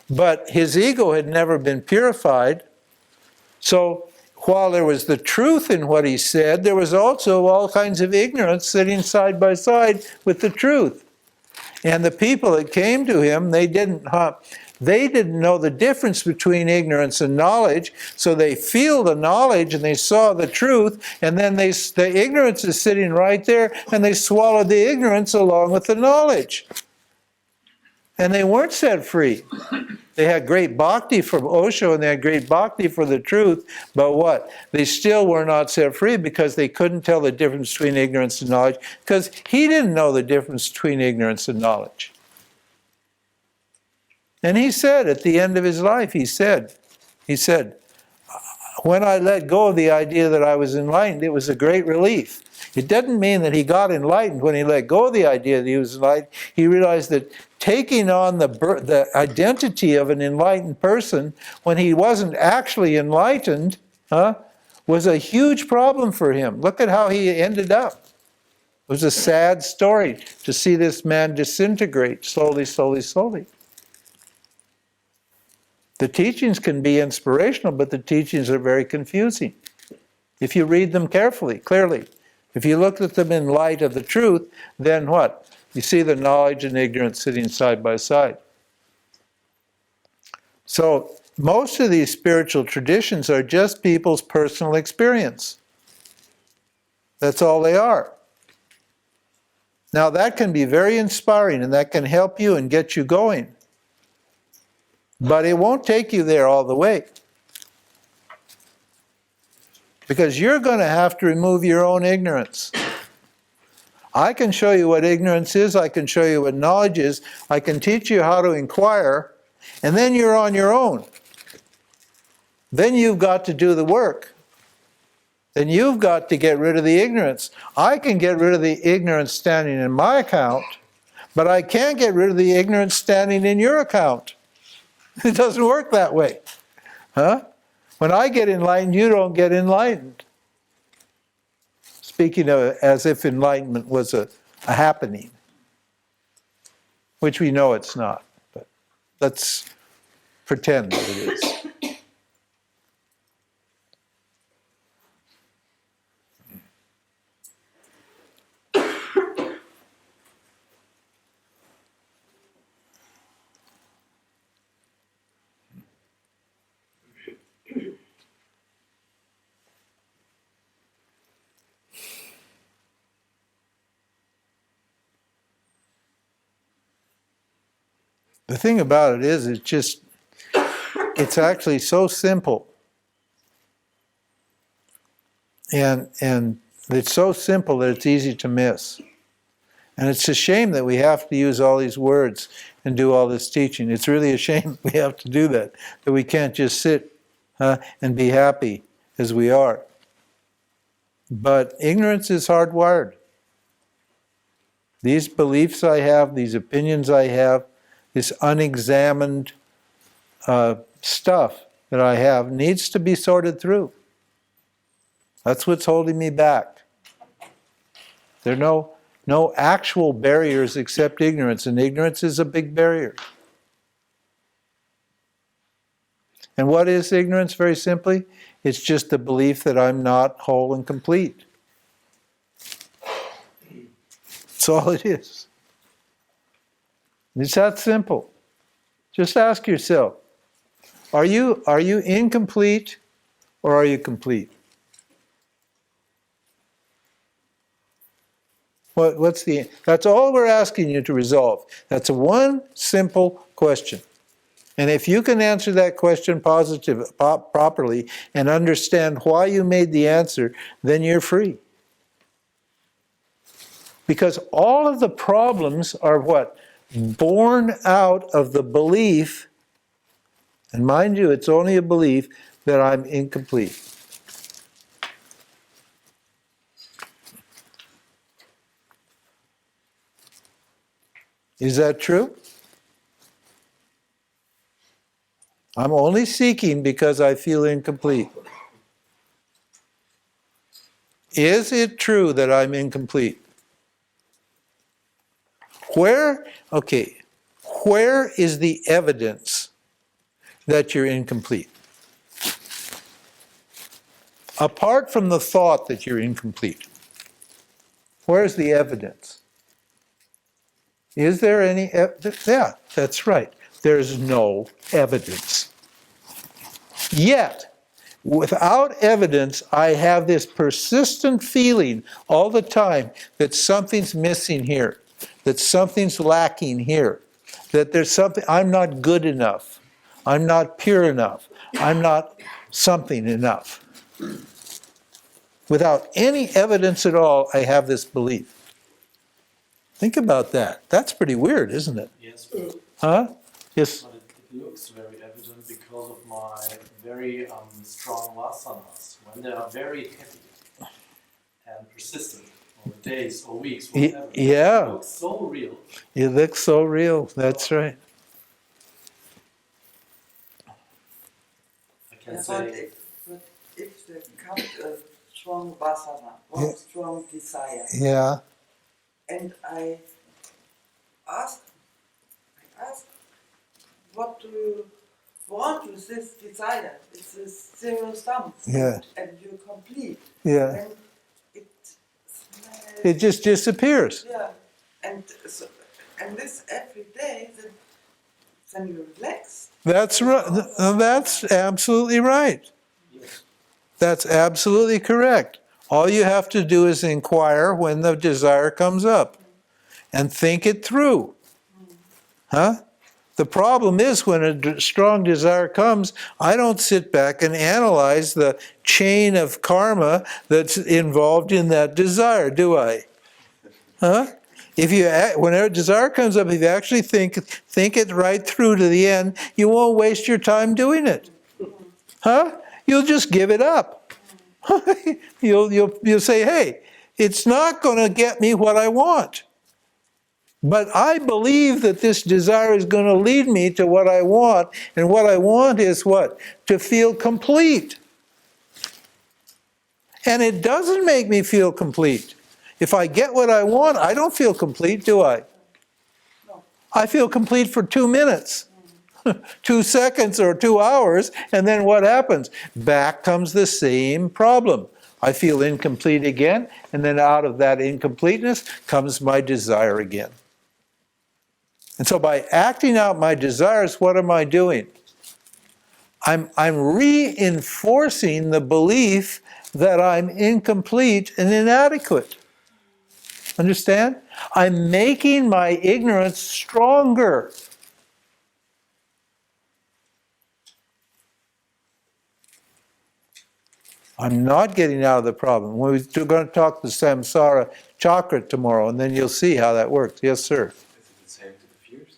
But his ego had never been purified. So while there was the truth in what he said, there was also all kinds of ignorance sitting side by side with the truth. And the people that came to him, they didn't know the difference between ignorance and knowledge, so they feel the knowledge and they saw the truth, and then the ignorance is sitting right there, and they swallowed the ignorance along with the knowledge. And they weren't set free. They had great bhakti for Osho and they had great bhakti for the truth, but what? They still were not set free because they couldn't tell the difference between ignorance and knowledge, because he didn't know the difference between ignorance and knowledge. And he said at the end of his life, he said, when I let go of the idea that I was enlightened, it was a great relief. It doesn't mean that he got enlightened when he let go of the idea that he was enlightened. He realized that taking on the identity of an enlightened person when he wasn't actually enlightened was a huge problem for him. Look at how he ended up. It was a sad story to see this man disintegrate slowly, slowly, slowly. The teachings can be inspirational, but the teachings are very confusing if you read them carefully, clearly. If you look at them in light of the truth, then what? You see the knowledge and ignorance sitting side by side. So most of these spiritual traditions are just people's personal experience. That's all they are. Now that can be very inspiring and that can help you and get you going. But it won't take you there all the way. Because you're going to have to remove your own ignorance. I can show you what ignorance is, I can show you what knowledge is, I can teach you how to inquire, and then you're on your own. Then you've got to do the work. Then you've got to get rid of the ignorance. I can get rid of the ignorance standing in my account, but I can't get rid of the ignorance standing in your account. It doesn't work that way. When I get enlightened, you don't get enlightened. Speaking of as if enlightenment was a happening, which we know it's not, but let's pretend that it is. The thing about it is, it's actually so simple. And it's so simple that it's easy to miss. And it's a shame that we have to use all these words and do all this teaching. It's really a shame we have to do that we can't just sit and be happy as we are. But ignorance is hardwired. These beliefs I have, these opinions I have, this unexamined stuff that I have needs to be sorted through. That's what's holding me back. There are no actual barriers except ignorance, and ignorance is a big barrier. And what is ignorance, very simply? It's just the belief that I'm not whole and complete. That's all it is. It's that simple. Just ask yourself, are you incomplete or are you complete? That's all we're asking you to resolve. That's one simple question. And if you can answer that question properly and understand why you made the answer, then you're free. Because all of the problems are what? Born out of the belief, and mind you, it's only a belief, that I'm incomplete. Is that true? I'm only seeking because I feel incomplete. Is it true that I'm incomplete? Where is the evidence that you're incomplete? Apart from the thought that you're incomplete, where's the evidence? Is there any evidence? Yeah, that's right. There's no evidence. Yet, without evidence, I have this persistent feeling all the time that something's missing here, that something's lacking here, that there's something, I'm not good enough, I'm not pure enough, I'm not something enough. Without any evidence at all, I have this belief. Think about that. That's pretty weird, isn't it? Yes. Huh? Yes. But it looks very evident because of my very strong vasanas. When they are very heavy and persistent, over days or weeks, whatever. Yeah. It looks so real. It looks so real. That's right. I can say, if there comes a strong vasana or strong desire, Yeah. and I ask, what do you want with this desire? It's a zero sum, Yeah. and you're complete. Yeah. And It just disappears. yeah, and so, and this every day, then you relax. That's right. That's absolutely right. yes. That's absolutely correct. All you have to do is inquire when the desire comes up and think it through. Huh? The problem is when a strong desire comes, I don't sit back and analyze the chain of karma that's involved in that desire, do I? Huh? When a desire comes up, if you actually think it right through to the end, you won't waste your time doing it. Huh? You'll just give it up. You'll say, hey, it's not going to get me what I want. But I believe that this desire is going to lead me to what I want, and what I want is what? To feel complete. And it doesn't make me feel complete. If I get what I want, I don't feel complete, do I? No. I feel complete for 2 minutes, 2 seconds or 2 hours, and then what happens? Back comes the same problem. I feel incomplete again, and then out of that incompleteness comes my desire again. And so by acting out my desires, what am I doing? I'm reinforcing the belief that I'm incomplete and inadequate. Understand? I'm making my ignorance stronger. I'm not getting out of the problem. We're going to talk the samsara chakra tomorrow, and then you'll see how that works. Yes, sir. Is it the same to the fears?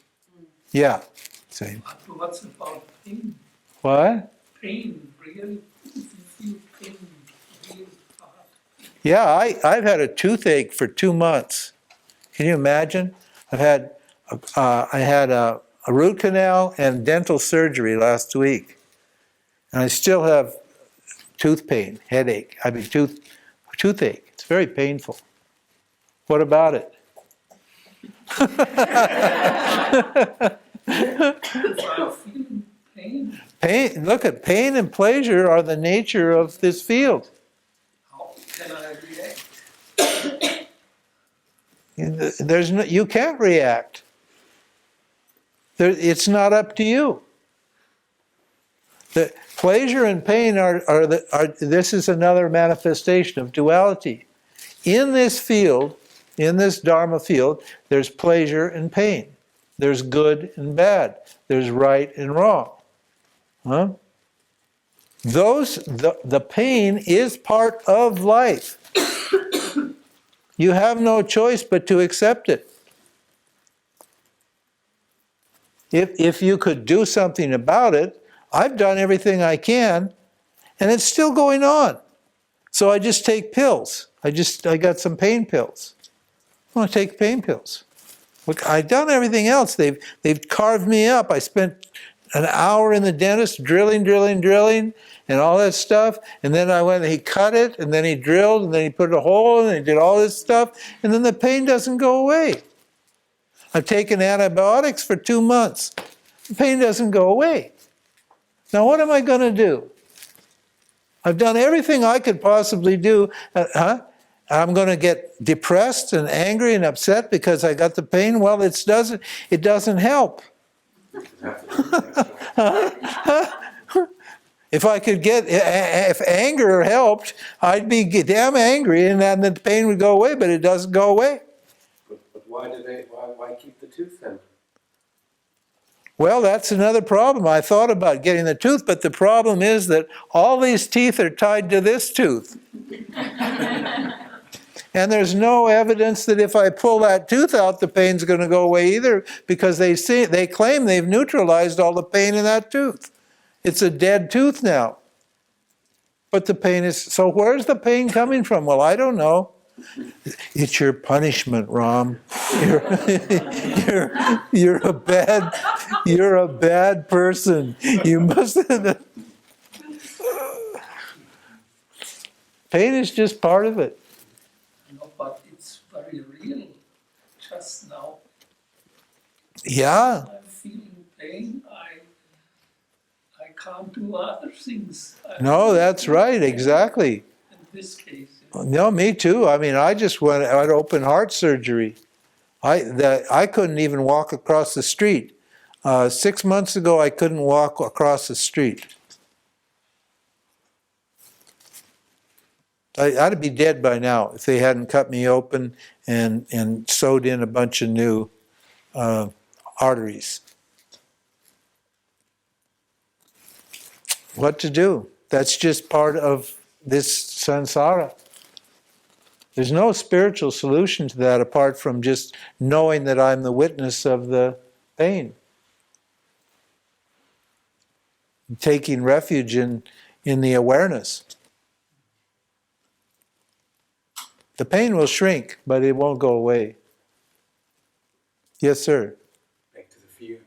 Yeah, same. What's about pain? What? Pain, real, you feel pain, real hard. Yeah, I've had a toothache for 2 months. Can you imagine? I had a root canal and dental surgery last week. And I still have tooth pain, headache, toothache. It's very painful. What about it? Pain, look at pain and pleasure are the nature of this field. How can I react? You can't react. It's not up to you. The pleasure and pain this is another manifestation of duality. In this field, in this Dharma field, there's pleasure and pain. There's good and bad. There's right and wrong. Huh? The pain is part of life. You have no choice but to accept it. If you could do something about it, I've done everything I can, and it's still going on. So I just take pills. I got some pain pills. I want to take pain pills. Look, I've done everything else. They've carved me up. I spent an hour in the dentist drilling, and all that stuff. And then I went and he cut it, and then he drilled, and then he put a hole, and he did all this stuff, and then the pain doesn't go away. I've taken antibiotics for 2 months. The pain doesn't go away. Now what am I going to do? I've done everything I could possibly do. I'm going to get depressed and angry and upset because I got the pain. Well, it doesn't help. If anger helped, I'd be damn angry, and then the pain would go away. But it doesn't go away. But why keep the tooth then? Well, that's another problem. I thought about getting the tooth, but the problem is that all these teeth are tied to this tooth. And there's no evidence that if I pull that tooth out, the pain's going to go away either, because they claim they've neutralized all the pain in that tooth. It's a dead tooth now. But the pain is... So where's the pain coming from? Well, I don't know. It's your punishment, Ram. You're a bad person. You must. Pain is just part of it. No, but it's very real. Just now. Yeah. I'm feeling pain. I can't do other things. No, that's right. Exactly. In this case. No, me too. I mean, I just went had open heart surgery. I couldn't even walk across the street. 6 months ago, I couldn't walk across the street. I'd be dead by now if they hadn't cut me open and sewed in a bunch of new arteries. What to do? That's just part of this samsara. There's no spiritual solution to that apart from just knowing that I'm the witness of the pain. Taking refuge in the awareness. The pain will shrink, but it won't go away. Yes, sir. Back to the fear.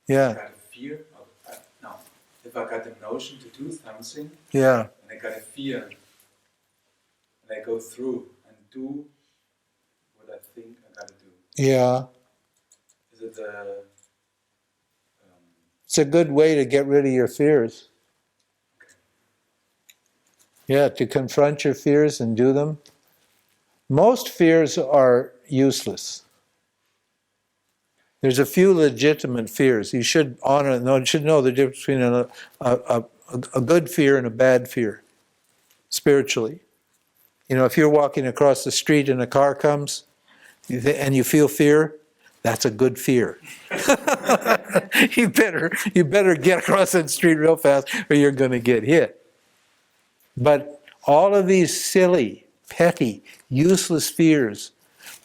Yeah. I got a fear of, if I got the notion to do something, yeah, and I got a fear, and I go through and do what I think I gotta do. Yeah. Is it it's a good way to get rid of your fears. Yeah, to confront your fears and do them. Most fears are useless. There's a few legitimate fears. You should you should know the difference between a good fear and a bad fear, spiritually. You know, if you're walking across the street and a car comes, and you feel fear, that's a good fear. You better get across that street real fast, or you're going to get hit. But all of these silly, petty, useless fears,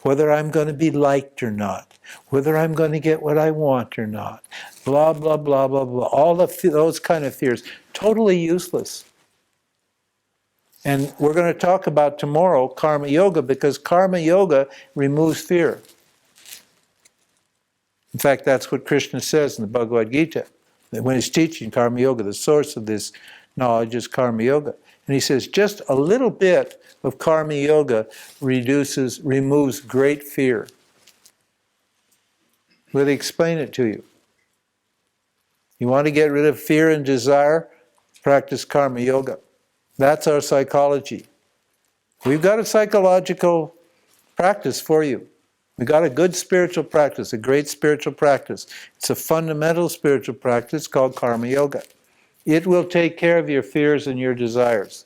whether I'm going to be liked or not, whether I'm going to get what I want or not, blah, blah, blah, blah, blah, all of those kind of fears, totally useless. And we're going to talk about tomorrow karma yoga, because karma yoga removes fear. In fact, that's what Krishna says in the Bhagavad Gita. That when he's teaching karma yoga, the source of this knowledge is karma yoga. And he says just a little bit of karma yoga removes great fear. Will he explain it to you? You want to get rid of fear and desire? Practice karma yoga. That's our psychology. We've got a psychological practice for you. We've got a good spiritual practice, a great spiritual practice. It's a fundamental spiritual practice called karma yoga. It will take care of your fears and your desires.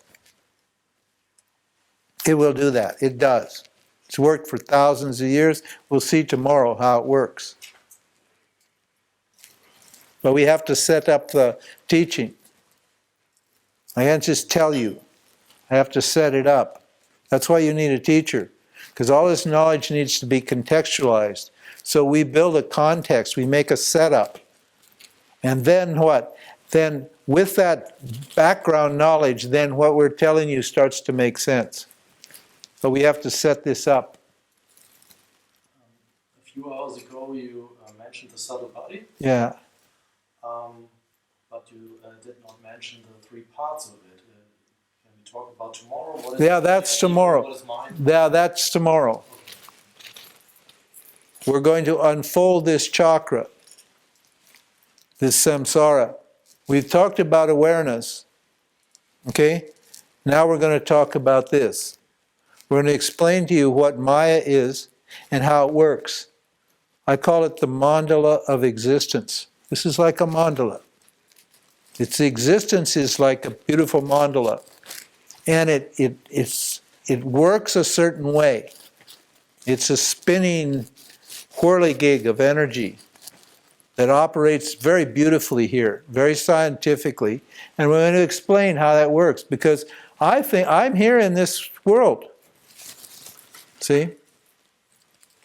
It will do that. It does. It's worked for thousands of years. We'll see tomorrow how it works. But we have to set up the teaching. I can't just tell you. I have to set it up. That's why you need a teacher. Because all this knowledge needs to be contextualized. So we build a context, we make a setup. And then what? Then with that background knowledge, then what we're telling you starts to make sense. But we have to set this up. A few hours ago you mentioned the subtle body. Yeah. But you did not mention the three parts of it. Can we talk about tomorrow? What is Yeah, that's tomorrow. What is mind? Yeah, that's tomorrow. We're going to unfold this chakra, this samsara. We've talked about awareness. Okay? Now we're going to talk about this. We're going to explain to you what Maya is and how it works. I call it the mandala of existence. This is like a mandala. Its existence is like a beautiful mandala. And it works a certain way. It's a spinning whirligig of energy that operates very beautifully here, very scientifically. And we're going to explain how that works, because I think I'm here in this world. See?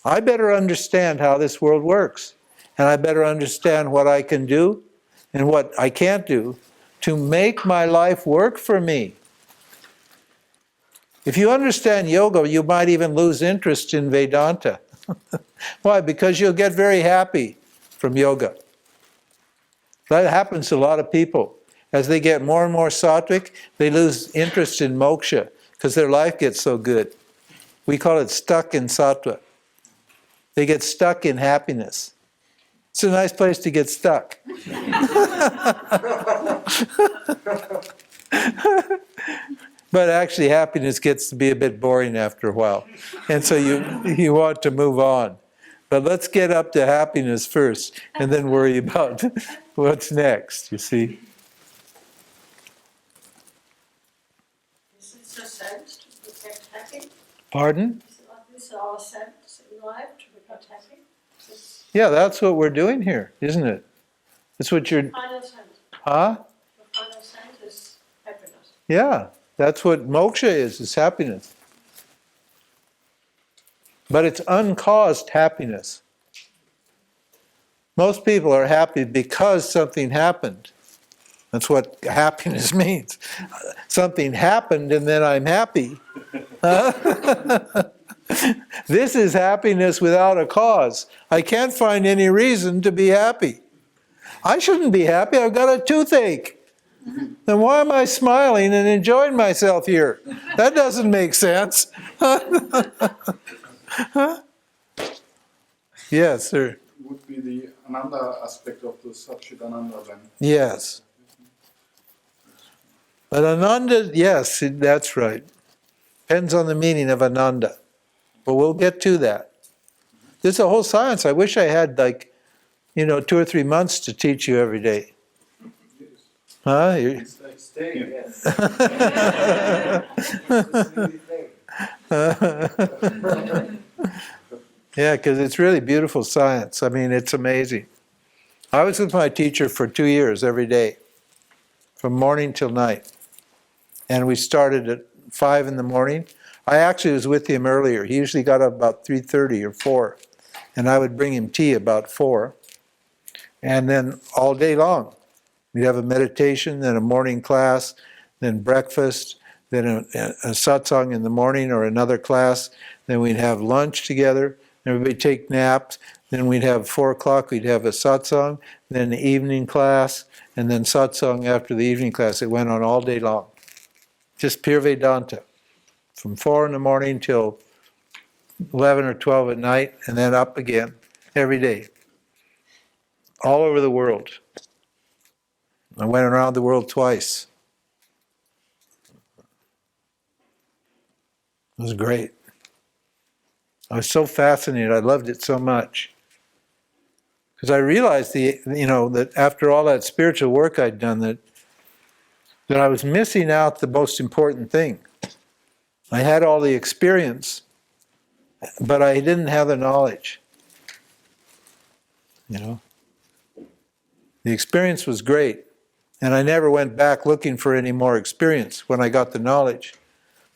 I better understand how this world works. And I better understand what I can do and what I can't do to make my life work for me. If you understand yoga, you might even lose interest in Vedanta. Why? Because you'll get very happy from yoga. That happens to a lot of people. As they get more and more sattvic, they lose interest in moksha because their life gets so good. We call it stuck in sattva. They get stuck in happiness. It's a nice place to get stuck. But actually happiness gets to be a bit boring after a while. And so you want to move on. But let's get up to happiness first and then worry about what's next, you see. Is this a sense to get happy? Pardon? Is our sense in life to get happy? Yeah, that's what we're doing here, isn't it? That's what you're... Final sense. Huh? The final sense is happiness. Yeah, that's what moksha is happiness. But it's uncaused happiness. Most people are happy because something happened. That's what happiness means. Something happened and then I'm happy. This is happiness without a cause. I can't find any reason to be happy. I shouldn't be happy, I've got a toothache. Then why am I smiling and enjoying myself here? That doesn't make sense. Huh? Yes, sir. Would be the Ananda aspect of the Satchitananda then. Yes. But Ananda, yes, that's right. Depends on the meaning of Ananda. But we'll get to that. There's a whole science. I wish I had 2 or 3 months to teach you every day. Huh? Stay, yes. Yeah, because it's really beautiful science. I mean, it's amazing. I was with my teacher for 2 years every day, from morning till night. And we started at 5 in the morning. I actually was with him earlier. He usually got up about 3:30 or 4. And I would bring him tea about 4. And then all day long, we'd have a meditation, then a morning class, then breakfast, then a satsang in the morning or another class. Then we'd have lunch together. everybody take naps. Then we'd have 4 o'clock, we'd have a satsang, then the evening class, and then satsang after the evening class. It went on all day long. Just pure Vedanta. From 4 in the morning till 11 or 12 at night, and then up again every day. All over the world. I went around the world twice. It was great. I was so fascinated. I loved it so much. Because I realized that after all that spiritual work I'd done, that I was missing out the most important thing. I had all the experience, but I didn't have the knowledge. The experience was great, and I never went back looking for any more experience when I got the knowledge.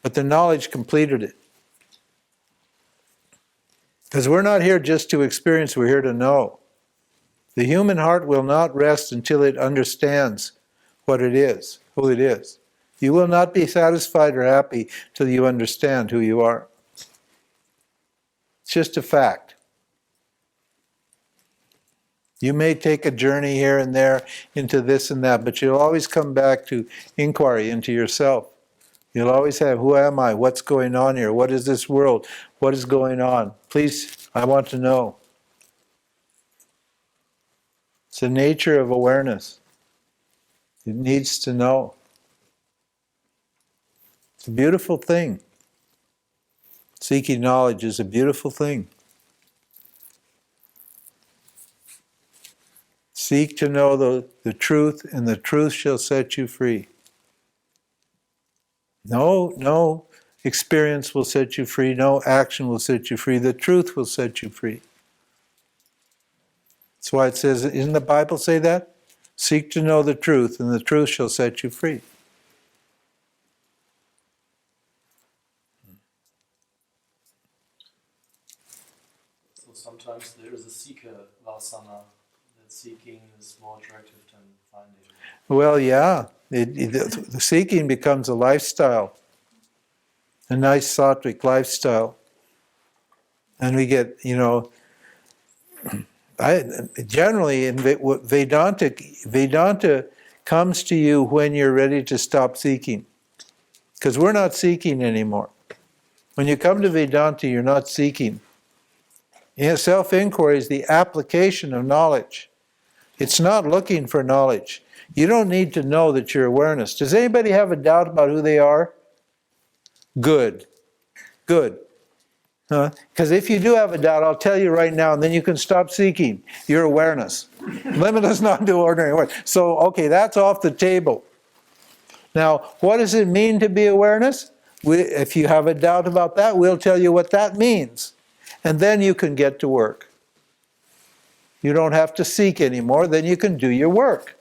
But the knowledge completed it. Because we're not here just to experience, we're here to know. The human heart will not rest until it understands what it is, who it is. You will not be satisfied or happy till you understand who you are. It's just a fact. You may take a journey here and there into this and that, but you'll always come back to inquiry into yourself. You'll always have, who am I? What's going on here? What is this world? What is going on? Please, I want to know. It's the nature of awareness. It needs to know. It's a beautiful thing. Seeking knowledge is a beautiful thing. Seek to know the truth, and the truth shall set you free. No experience will set you free. No action will set you free. The truth will set you free. That's why it says, isn't the Bible say that? Seek to know the truth, and the truth shall set you free. So sometimes there is a seeker vasana, that seeking is more attractive than finding. Well, yeah. The seeking becomes a lifestyle. A nice sattvic lifestyle. And we get, generally in Vedanta comes to you when you're ready to stop seeking. Because we're not seeking anymore. When you come to Vedanta, you're not seeking. Self-inquiry is the application of knowledge. It's not looking for knowledge. You don't need to know that you're awareness. Does anybody have a doubt about who they are? Good. Because if you do have a doubt, I'll tell you right now, and then you can stop seeking your awareness. Limitless, non-dual, ordinary. So, okay, that's off the table. Now, what does it mean to be awareness? If you have a doubt about that, we'll tell you what that means. And then you can get to work. You don't have to seek anymore, then you can do your work.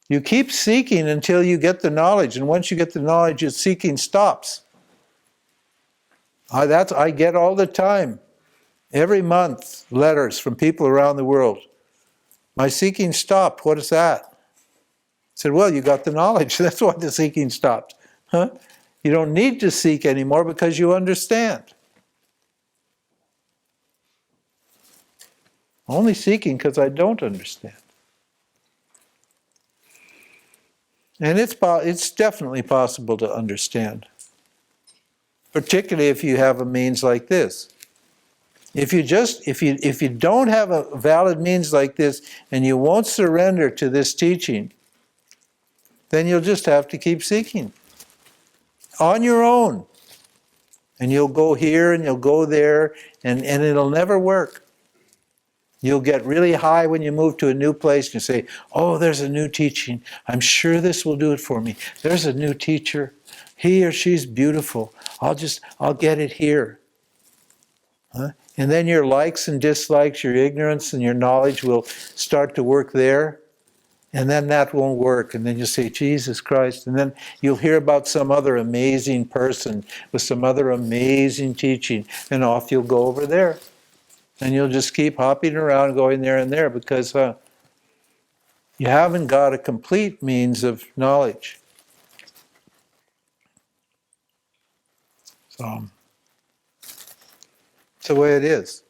You keep seeking until you get the knowledge, and once you get the knowledge, your seeking stops. I get all the time, every month, letters from people around the world. My seeking stopped. What is that? I said, well, you got the knowledge. That's why the seeking stopped. You don't need to seek anymore because you understand. Only seeking because I don't understand. And it's definitely possible to understand. Particularly if you have a means like this. If you don't have a valid means like this and you won't surrender to this teaching, then you'll just have to keep seeking. On your own. And you'll go here and you'll go there and it'll never work. You'll get really high when you move to a new place and you say, oh, there's a new teaching. I'm sure this will do it for me. There's a new teacher. He or she's beautiful. I'll get it here. And then your likes and dislikes, your ignorance and your knowledge will start to work there. And then that won't work. And then you'll say, Jesus Christ. And then you'll hear about some other amazing person with some other amazing teaching. And off you'll go over there. And you'll just keep hopping around, going there and there, because you haven't got a complete means of knowledge. So, the way it is.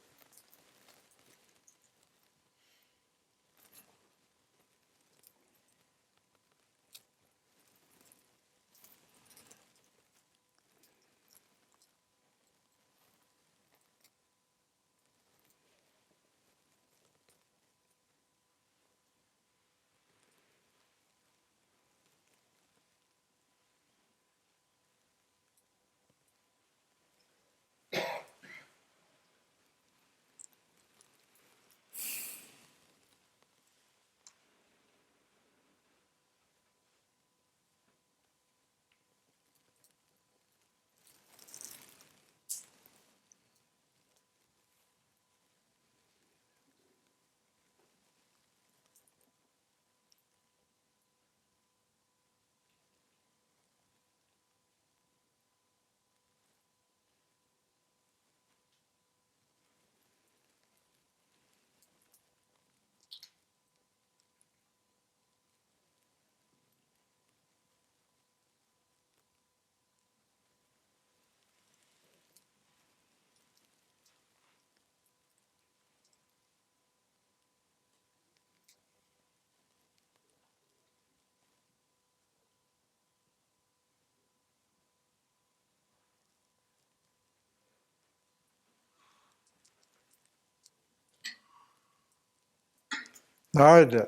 All right. Does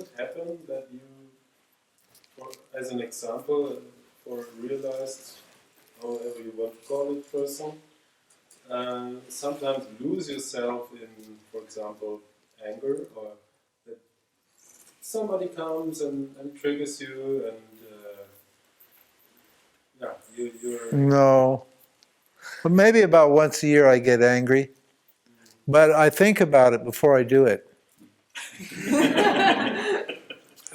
it happen that you, as an example, for a realized, however you want to call it, person, sometimes lose yourself in, for example, anger, or that somebody comes and triggers you, and you're... No. But maybe about once a year I get angry. But I think about it before I do it.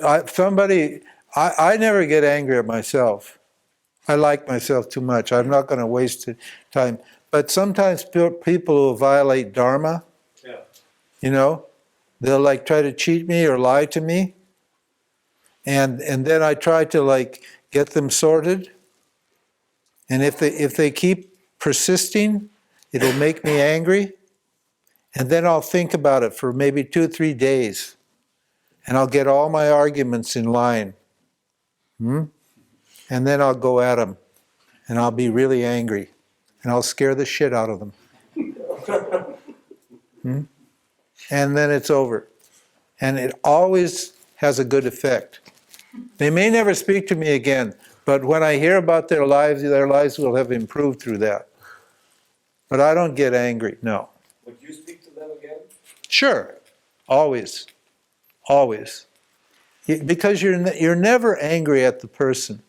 I never get angry at myself. I like myself too much. I'm not going to waste time. But sometimes people who violate Dharma, you know, they'll like try to cheat me or lie to me. And then I try to like get them sorted. And if they keep persisting, it'll make me angry. And then I'll think about it for maybe 2-3 days. And I'll get all my arguments in line. And then I'll go at them. And I'll be really angry. And I'll scare the shit out of them. And then it's over. And it always has a good effect. They may never speak to me again, but when I hear about their lives will have improved through that. But I don't get angry, no. Would you speak to them again? Sure, always, always. Because you're never angry at the person.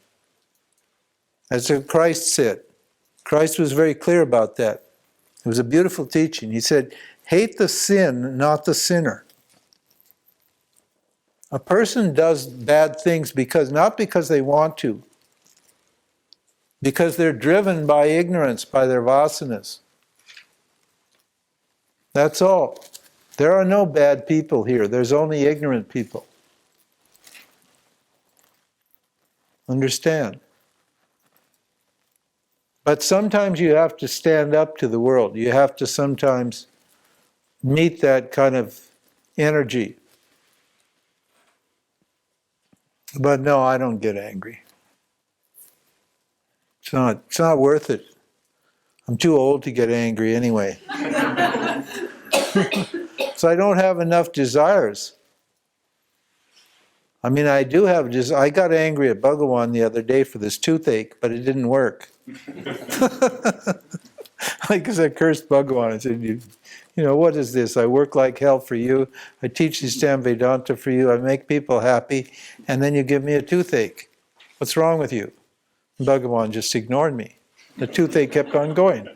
As Christ said. Christ was very clear about that. It was a beautiful teaching. He said, hate the sin, not the sinner. A person does bad things not because they want to, because they're driven by ignorance, by their vasanas. That's all. There are no bad people here. There's only ignorant people. Understand? But sometimes you have to stand up to the world. You have to sometimes meet that kind of energy. But no, I don't get angry. It's not worth it. I'm too old to get angry anyway. So I don't have enough desires. I mean, I do have I got angry at Bhagawan the other day for this toothache, but it didn't work. Because I cursed Bhagawan. I said, you know, what is this? I work like hell for you. I teach this damn Vedanta for you. I make people happy. And then you give me a toothache. What's wrong with you? And Bhagawan just ignored me. The toothache kept on going.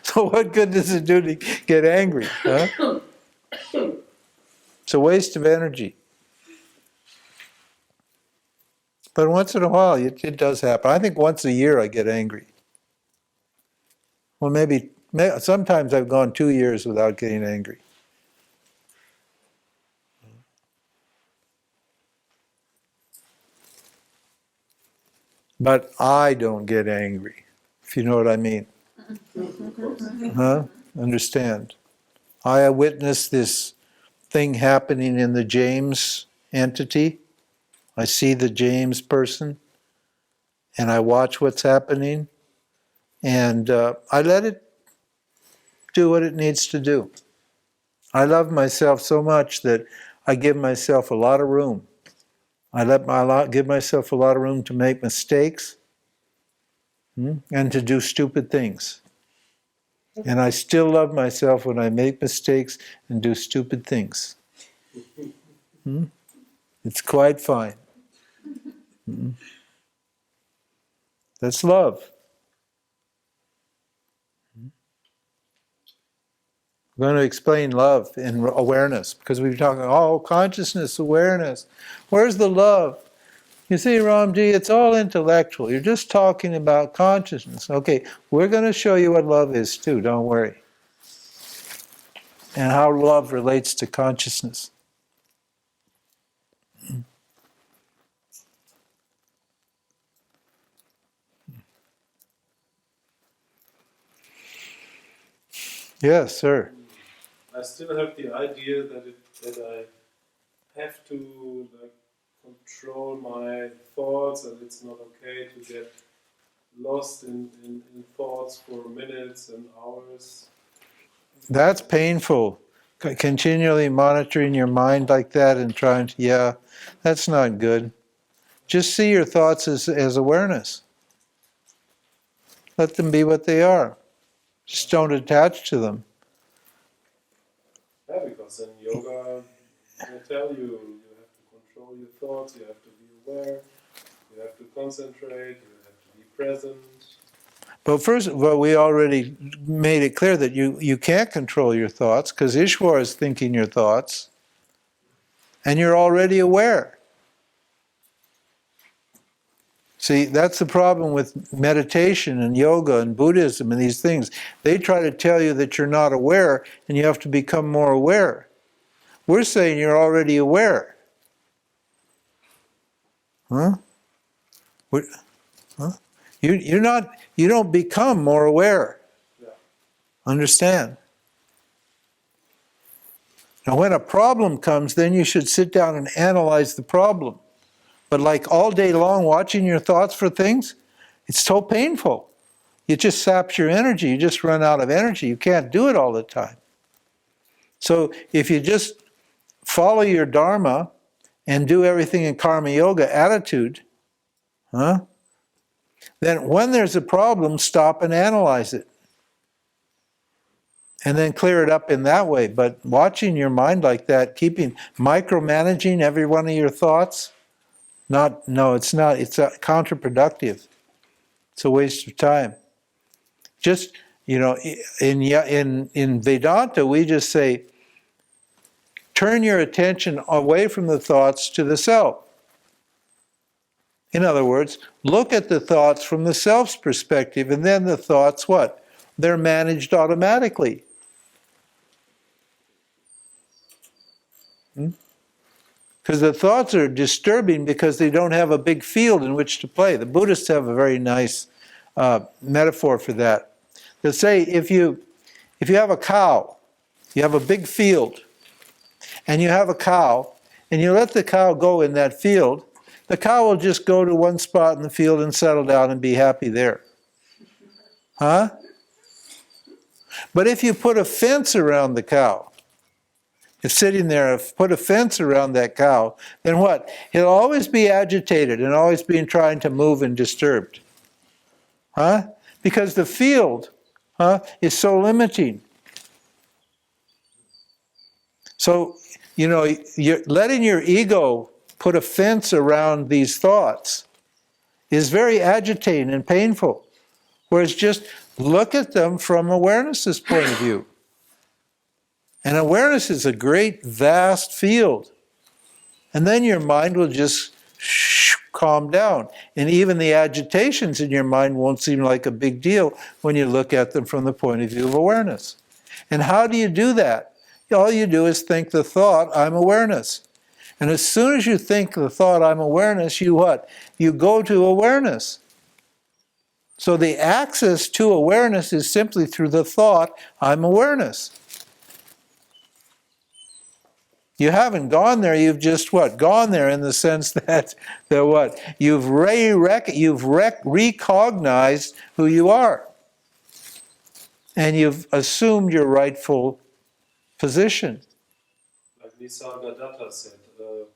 So what good does it do to get angry? Huh? It's a waste of energy. But once in a while, it does happen. I think once a year I get angry. Well, maybe sometimes I've gone 2 years without getting angry. But I don't get angry. if you know what I mean. Huh? Understand? I witnessed this thing happening in the James entity. I see the James person, and I watch what's happening, and I let it do what it needs to do. I love myself so much that I give myself a lot of room. Give myself a lot of room to make mistakes and to do stupid things. And I still love myself when I make mistakes and do stupid things. It's quite fine. That's love. We're going to explain love and awareness, because we've been talking, consciousness, awareness. Where's the love? You see, Ramji, it's all intellectual. You're just talking about consciousness. Okay, we're going to show you what love is too, don't worry. And how love relates to consciousness. Yes, sir. I still have the idea that I have to control my thoughts, and it's not okay to get lost in thoughts for minutes and hours. That's painful. Continually monitoring your mind like that and trying to, that's not good. Just see your thoughts as awareness. Let them be what they are. Just don't attach to them. Yeah, because in yoga, they tell you have to control your thoughts, you have to be aware, you have to concentrate, you have to be present. But we already made it clear that you can't control your thoughts, because Ishwar is thinking your thoughts, and you're already aware. See, that's the problem with meditation and yoga and Buddhism and these things. They try to tell you that you're not aware and you have to become more aware. We're saying you're already aware. Huh? You don't become more aware. Understand? Now when a problem comes, then you should sit down and analyze the problem. But like all day long watching your thoughts for things, it's so painful. It just saps your energy. You just run out of energy. You can't do it all the time. So if you just follow your dharma and do everything in karma yoga attitude, then when there's a problem, stop and analyze it. And then clear it up in that way. But watching your mind like that, micromanaging every one of your thoughts, it's not. It's counterproductive. It's a waste of time. Just, in Vedanta, we just say, turn your attention away from the thoughts to the self. In other words, look at the thoughts from the self's perspective, and then the thoughts, what? They're managed automatically. Because the thoughts are disturbing because they don't have a big field in which to play. The Buddhists have a very nice metaphor for that. They say if you have a cow, you have a big field, and you have a cow, and you let the cow go in that field, the cow will just go to one spot in the field and settle down and be happy there. Huh? But if you put a fence around the cow, if sitting there, put a fence around that cow, then what? He'll always be agitated and always be trying to move and disturbed. Huh? Because the field is so limiting. So, you're letting your ego put a fence around these thoughts is very agitating and painful. Whereas just look at them from awareness's point of view. And awareness is a great, vast field. And then your mind will just calm down. And even the agitations in your mind won't seem like a big deal when you look at them from the point of view of awareness. And how do you do that? All you do is think the thought, I'm awareness. And as soon as you think the thought, I'm awareness, you what? You go to awareness. So the access to awareness is simply through the thought, I'm awareness. You haven't gone there, you've just what? Gone there in the sense that what? You've recognized who you are. And you've assumed your rightful position. Like Nisargadatta said, the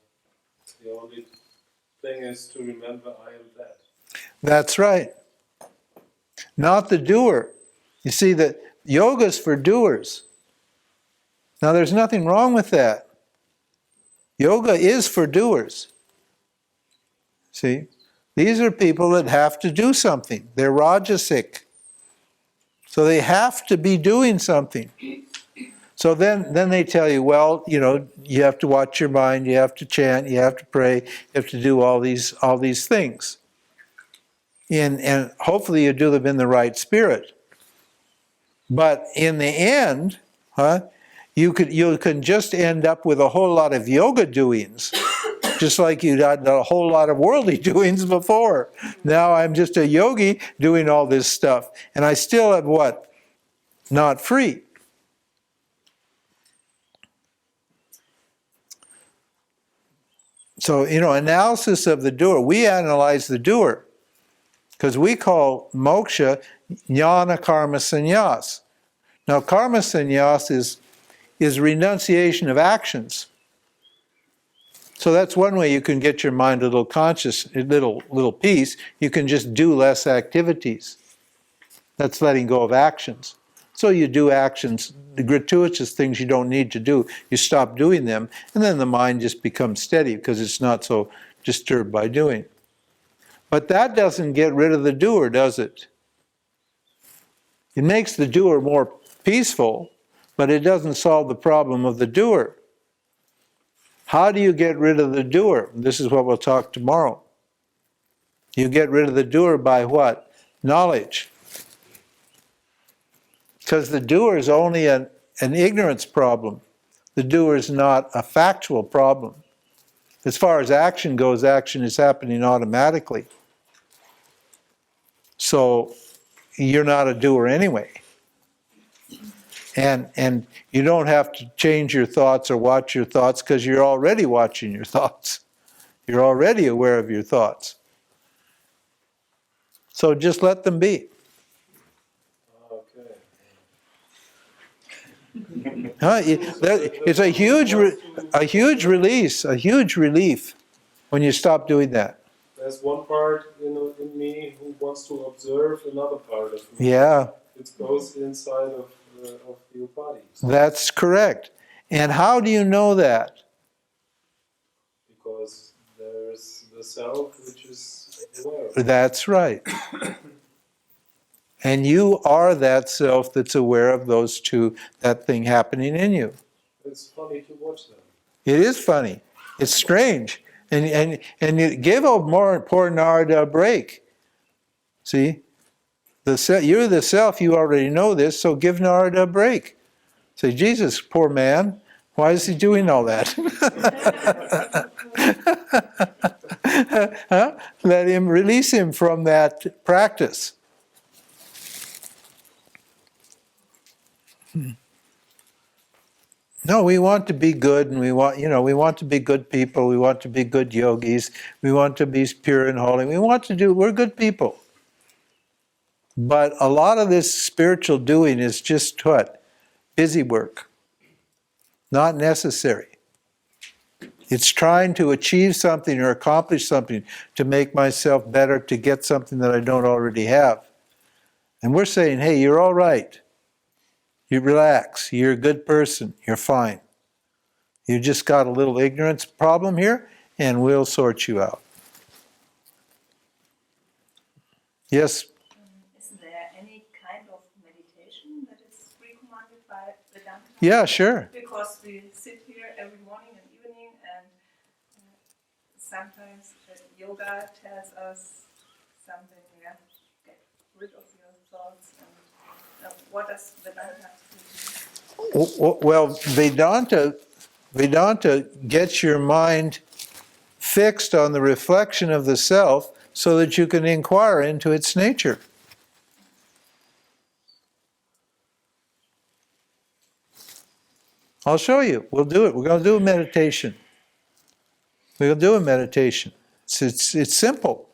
only thing is to remember I am that. That's right. Not the doer. You see, that yoga's for doers. Now there's nothing wrong with that. Yoga is for doers. See? These are people that have to do something. They're rajasic. So they have to be doing something. So then they tell you, well, you know, you have to watch your mind, you have to chant, you have to pray, you have to do all these things. And hopefully you do them in the right spirit. But in the end, you can just end up with a whole lot of yoga doings, just like you had a whole lot of worldly doings before. Now I'm just a yogi doing all this stuff, and I still am what? Not free. So, you know, analysis of the doer. We analyze the doer because we call moksha jnana karma sannyas. Now, karma sannyas is renunciation of actions. So that's one way you can get your mind a little conscious, a little peace. You can just do less activities. That's letting go of actions. So you do actions, the gratuitous things you don't need to do, you stop doing them, and then the mind just becomes steady because it's not so disturbed by doing. But that doesn't get rid of the doer, does it? It makes the doer more peaceful, but it doesn't solve the problem of the doer. How do you get rid of the doer? This is what we'll talk tomorrow. You get rid of the doer by what? Knowledge. Because the doer is only an ignorance problem. The doer is not a factual problem. As far as action goes, action is happening automatically. So you're not a doer anyway. And you don't have to change your thoughts or watch your thoughts because you're already watching your thoughts. You're already aware of your thoughts. So just let them be. It's a huge release, a huge relief when you stop doing that. There's one part, in me who wants to observe another part of me. Yeah. It goes inside of your body. That's correct. And how do you know that? Because there's the self which is aware. That's right. And you are that self that's aware of that thing happening in you. It's funny to watch them. It is funny. It's strange. And you give poor Narada a break. See? You're the self, you already know this, so give Narada a break. Say, Jesus, poor man, why is he doing all that? Release him from that practice. No, we want to be good, and we want to be good people. We want to be good yogis. We want to be pure and holy. We're good people. But a lot of this spiritual doing is just what? Busy work. Not necessary. It's trying to achieve something or accomplish something to make myself better, to get something that I don't already have. And we're saying, hey, you're all right. You relax. You're a good person. You're fine. You just got a little ignorance problem here, and we'll sort you out. Yes? Is there any kind of meditation that is recommended by Vedanta? Yeah, sure. Because we sit here every morning and evening, and sometimes yoga tells us something, get rid of your thoughts. And what does Vedanta do? Well, Vedanta gets your mind fixed on the reflection of the self so that you can inquire into its nature. I'll show you. We'll do it. We're going to do a meditation. We're going to do a meditation. It's simple.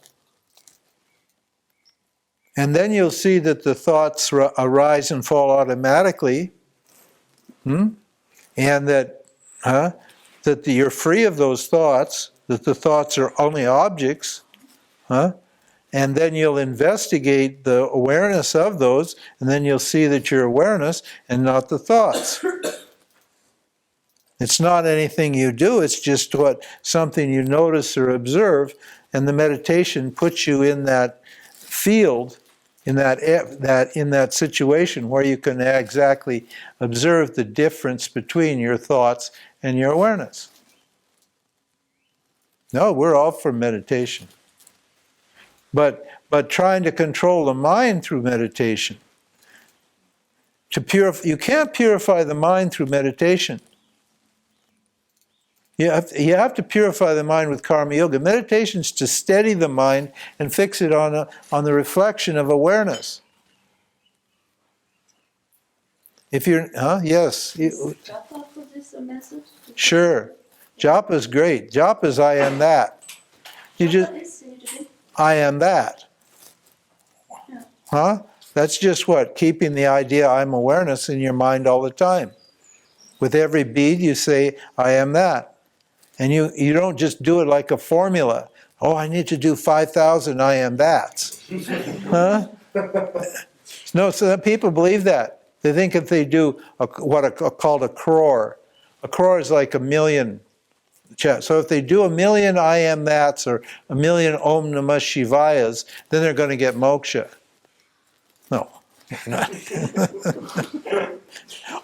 And then you'll see that the thoughts arise and fall automatically. And that you're free of those thoughts, that the thoughts are only objects. And then you'll investigate the awareness of those, and then you'll see that you're awareness and not the thoughts. It's not anything you do, it's just something you notice or observe, and the meditation puts you in that field, in that situation where you can exactly observe the difference between your thoughts and your awareness. No, we're all for meditation. But trying to control the mind through meditation, you can't purify the mind through meditation. You have to purify the mind with karma yoga. Meditation is to steady the mind and fix it on the reflection of awareness. If you're, yes. Is japa for this a message? Sure. Japa is great. Japa is I am that. I am that. That's just keeping the idea I'm awareness in your mind all the time. With every bead you say, I am that. And you don't just do it like a formula. Oh, I need to do 5,000 I am that's. No, so that people believe that. They think if they do called a crore is like 1,000,000. So if they do 1,000,000 I am that's or 1,000,000 Om Namah Shivayas, then they're going to get moksha. No.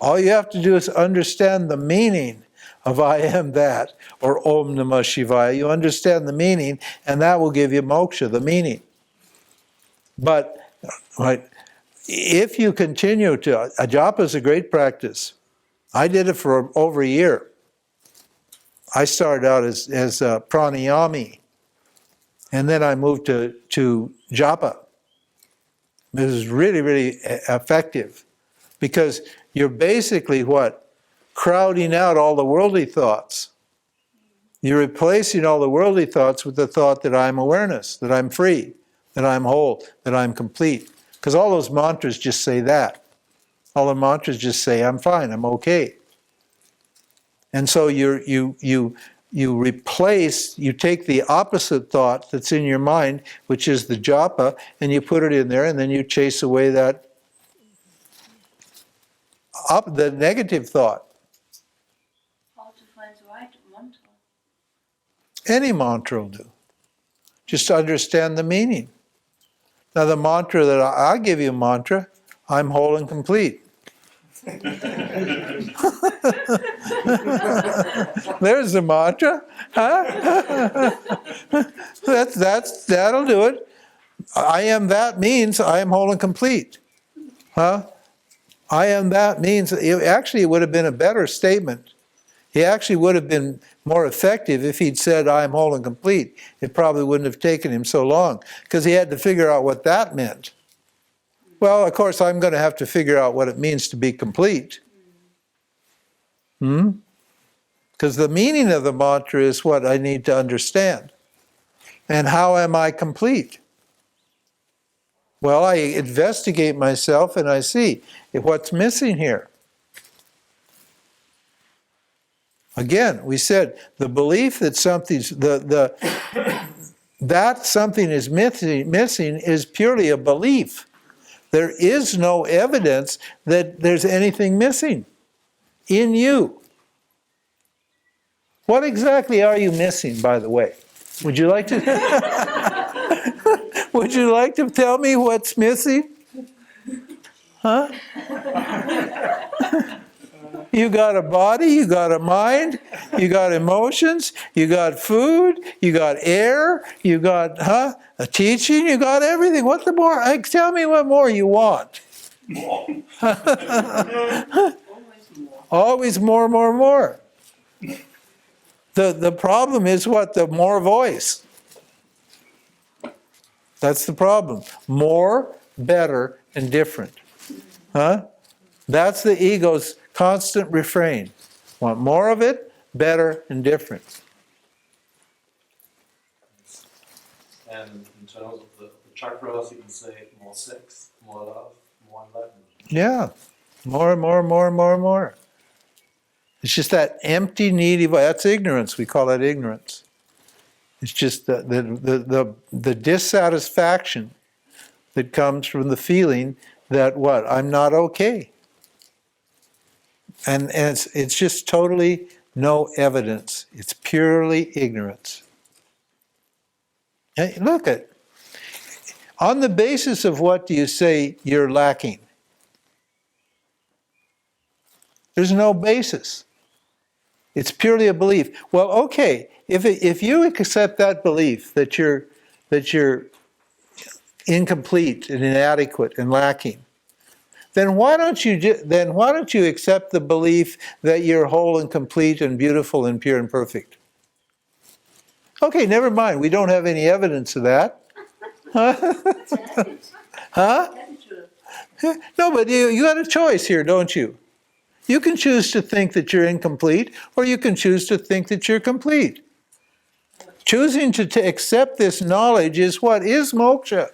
All you have to do is understand the meaning of I am that or Om Namah Shivaya. You understand the meaning, and that will give you moksha, the meaning. But if you continue to, japa is a great practice. I did it for over a year. I started out as pranayami, and then I moved to japa. This is really, really effective because you're basically crowding out all the worldly thoughts. You're replacing all the worldly thoughts with the thought that I'm awareness, that I'm free, that I'm whole, that I'm complete. Because all those mantras just say that. All the mantras just say, I'm fine, I'm okay. And so you take the opposite thought that's in your mind, which is the japa, and you put it in there, and then you chase away the negative thought. How to find the right mantra? Any mantra will do. Just understand the meaning. Now the mantra that I give you a mantra, I'm whole and complete. There's the mantra. That'll do it. I am that means I am whole and complete. I am that means, actually it would have been a better statement. He actually would have been more effective if he'd said, I am whole and complete. It probably wouldn't have taken him so long, because he had to figure out what that meant. Well, of course, I'm going to have to figure out what it means to be complete. Because the meaning of the mantra is what I need to understand. And how am I complete? Well, I investigate myself and I see what's missing here. Again, we said the belief that that something is missing is purely a belief. There is no evidence that there's anything missing in you. What exactly are you missing, by the way? Would you like to Would you like to tell me what's missing? Huh? You got a body, you got a mind, you got emotions, you got food, you got air, you got a teaching, you got everything. What the more? Tell me what more you want. Always more, more, more. The problem is what? The more voice. That's the problem. More, better, and different. That's the ego's constant refrain. Want more of it, better, and different. And in terms of the chakras, you can say more sex, more love, more enlightenment. Yeah, more and more and more and more and more. It's just that empty, needy, that's ignorance. We call that ignorance. It's just the dissatisfaction that comes from the feeling that what? I'm not okay. And it's just totally no evidence. It's purely ignorance. Hey, look at, on the basis of what do you say you're lacking? There's no basis. It's purely a belief. Well, okay, if you accept that belief that you're incomplete and inadequate and lacking, then why don't you accept the belief that you're whole and complete and beautiful and pure and perfect? Okay, never mind. We don't have any evidence of that. Huh? No, but you got a choice here, don't you? You can choose to think that you're incomplete, or you can choose to think that you're complete. Choosing to accept this knowledge is what is moksha.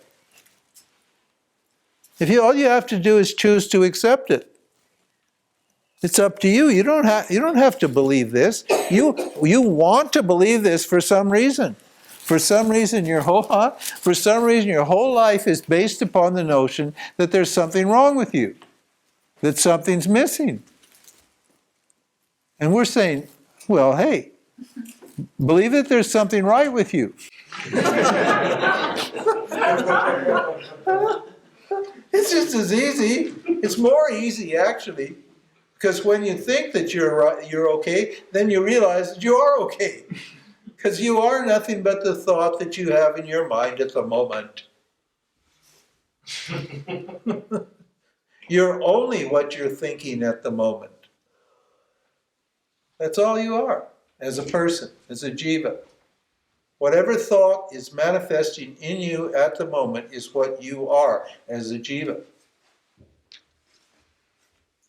All you have to do is choose to accept it. It's up to you. You don't have to believe this. You want to believe this for some reason. For some reason your whole life is based upon the notion that there's something wrong with you, that something's missing. And we're saying, well, hey, believe that there's something right with you. It's just as easy. It's more easy, actually. Because when you think that you're okay, then you realize that you are okay. Because you are nothing but the thought that you have in your mind at the moment. You're only what you're thinking at the moment. That's all you are, as a person, as a jiva. Whatever thought is manifesting in you at the moment is what you are as a jiva.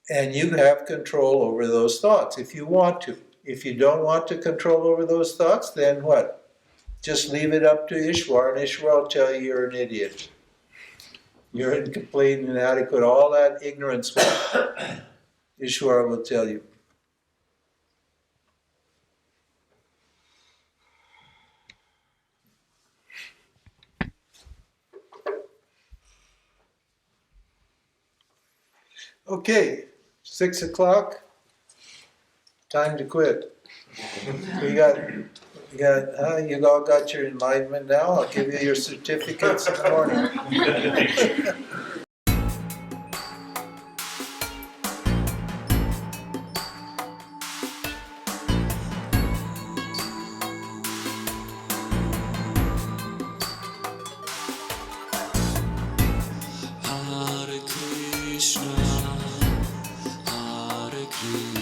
And you have control over those thoughts if you want to. If you don't want to control over those thoughts, then what? Just leave it up to Ishwar, and Ishwar will tell you you're an idiot. You're incomplete and inadequate. All that ignorance, Ishwar will tell you. Okay, 6 o'clock, time to quit. You all got your enlightenment now? I'll give you your certificates in the morning. Hare Krishna, Hare Krishna.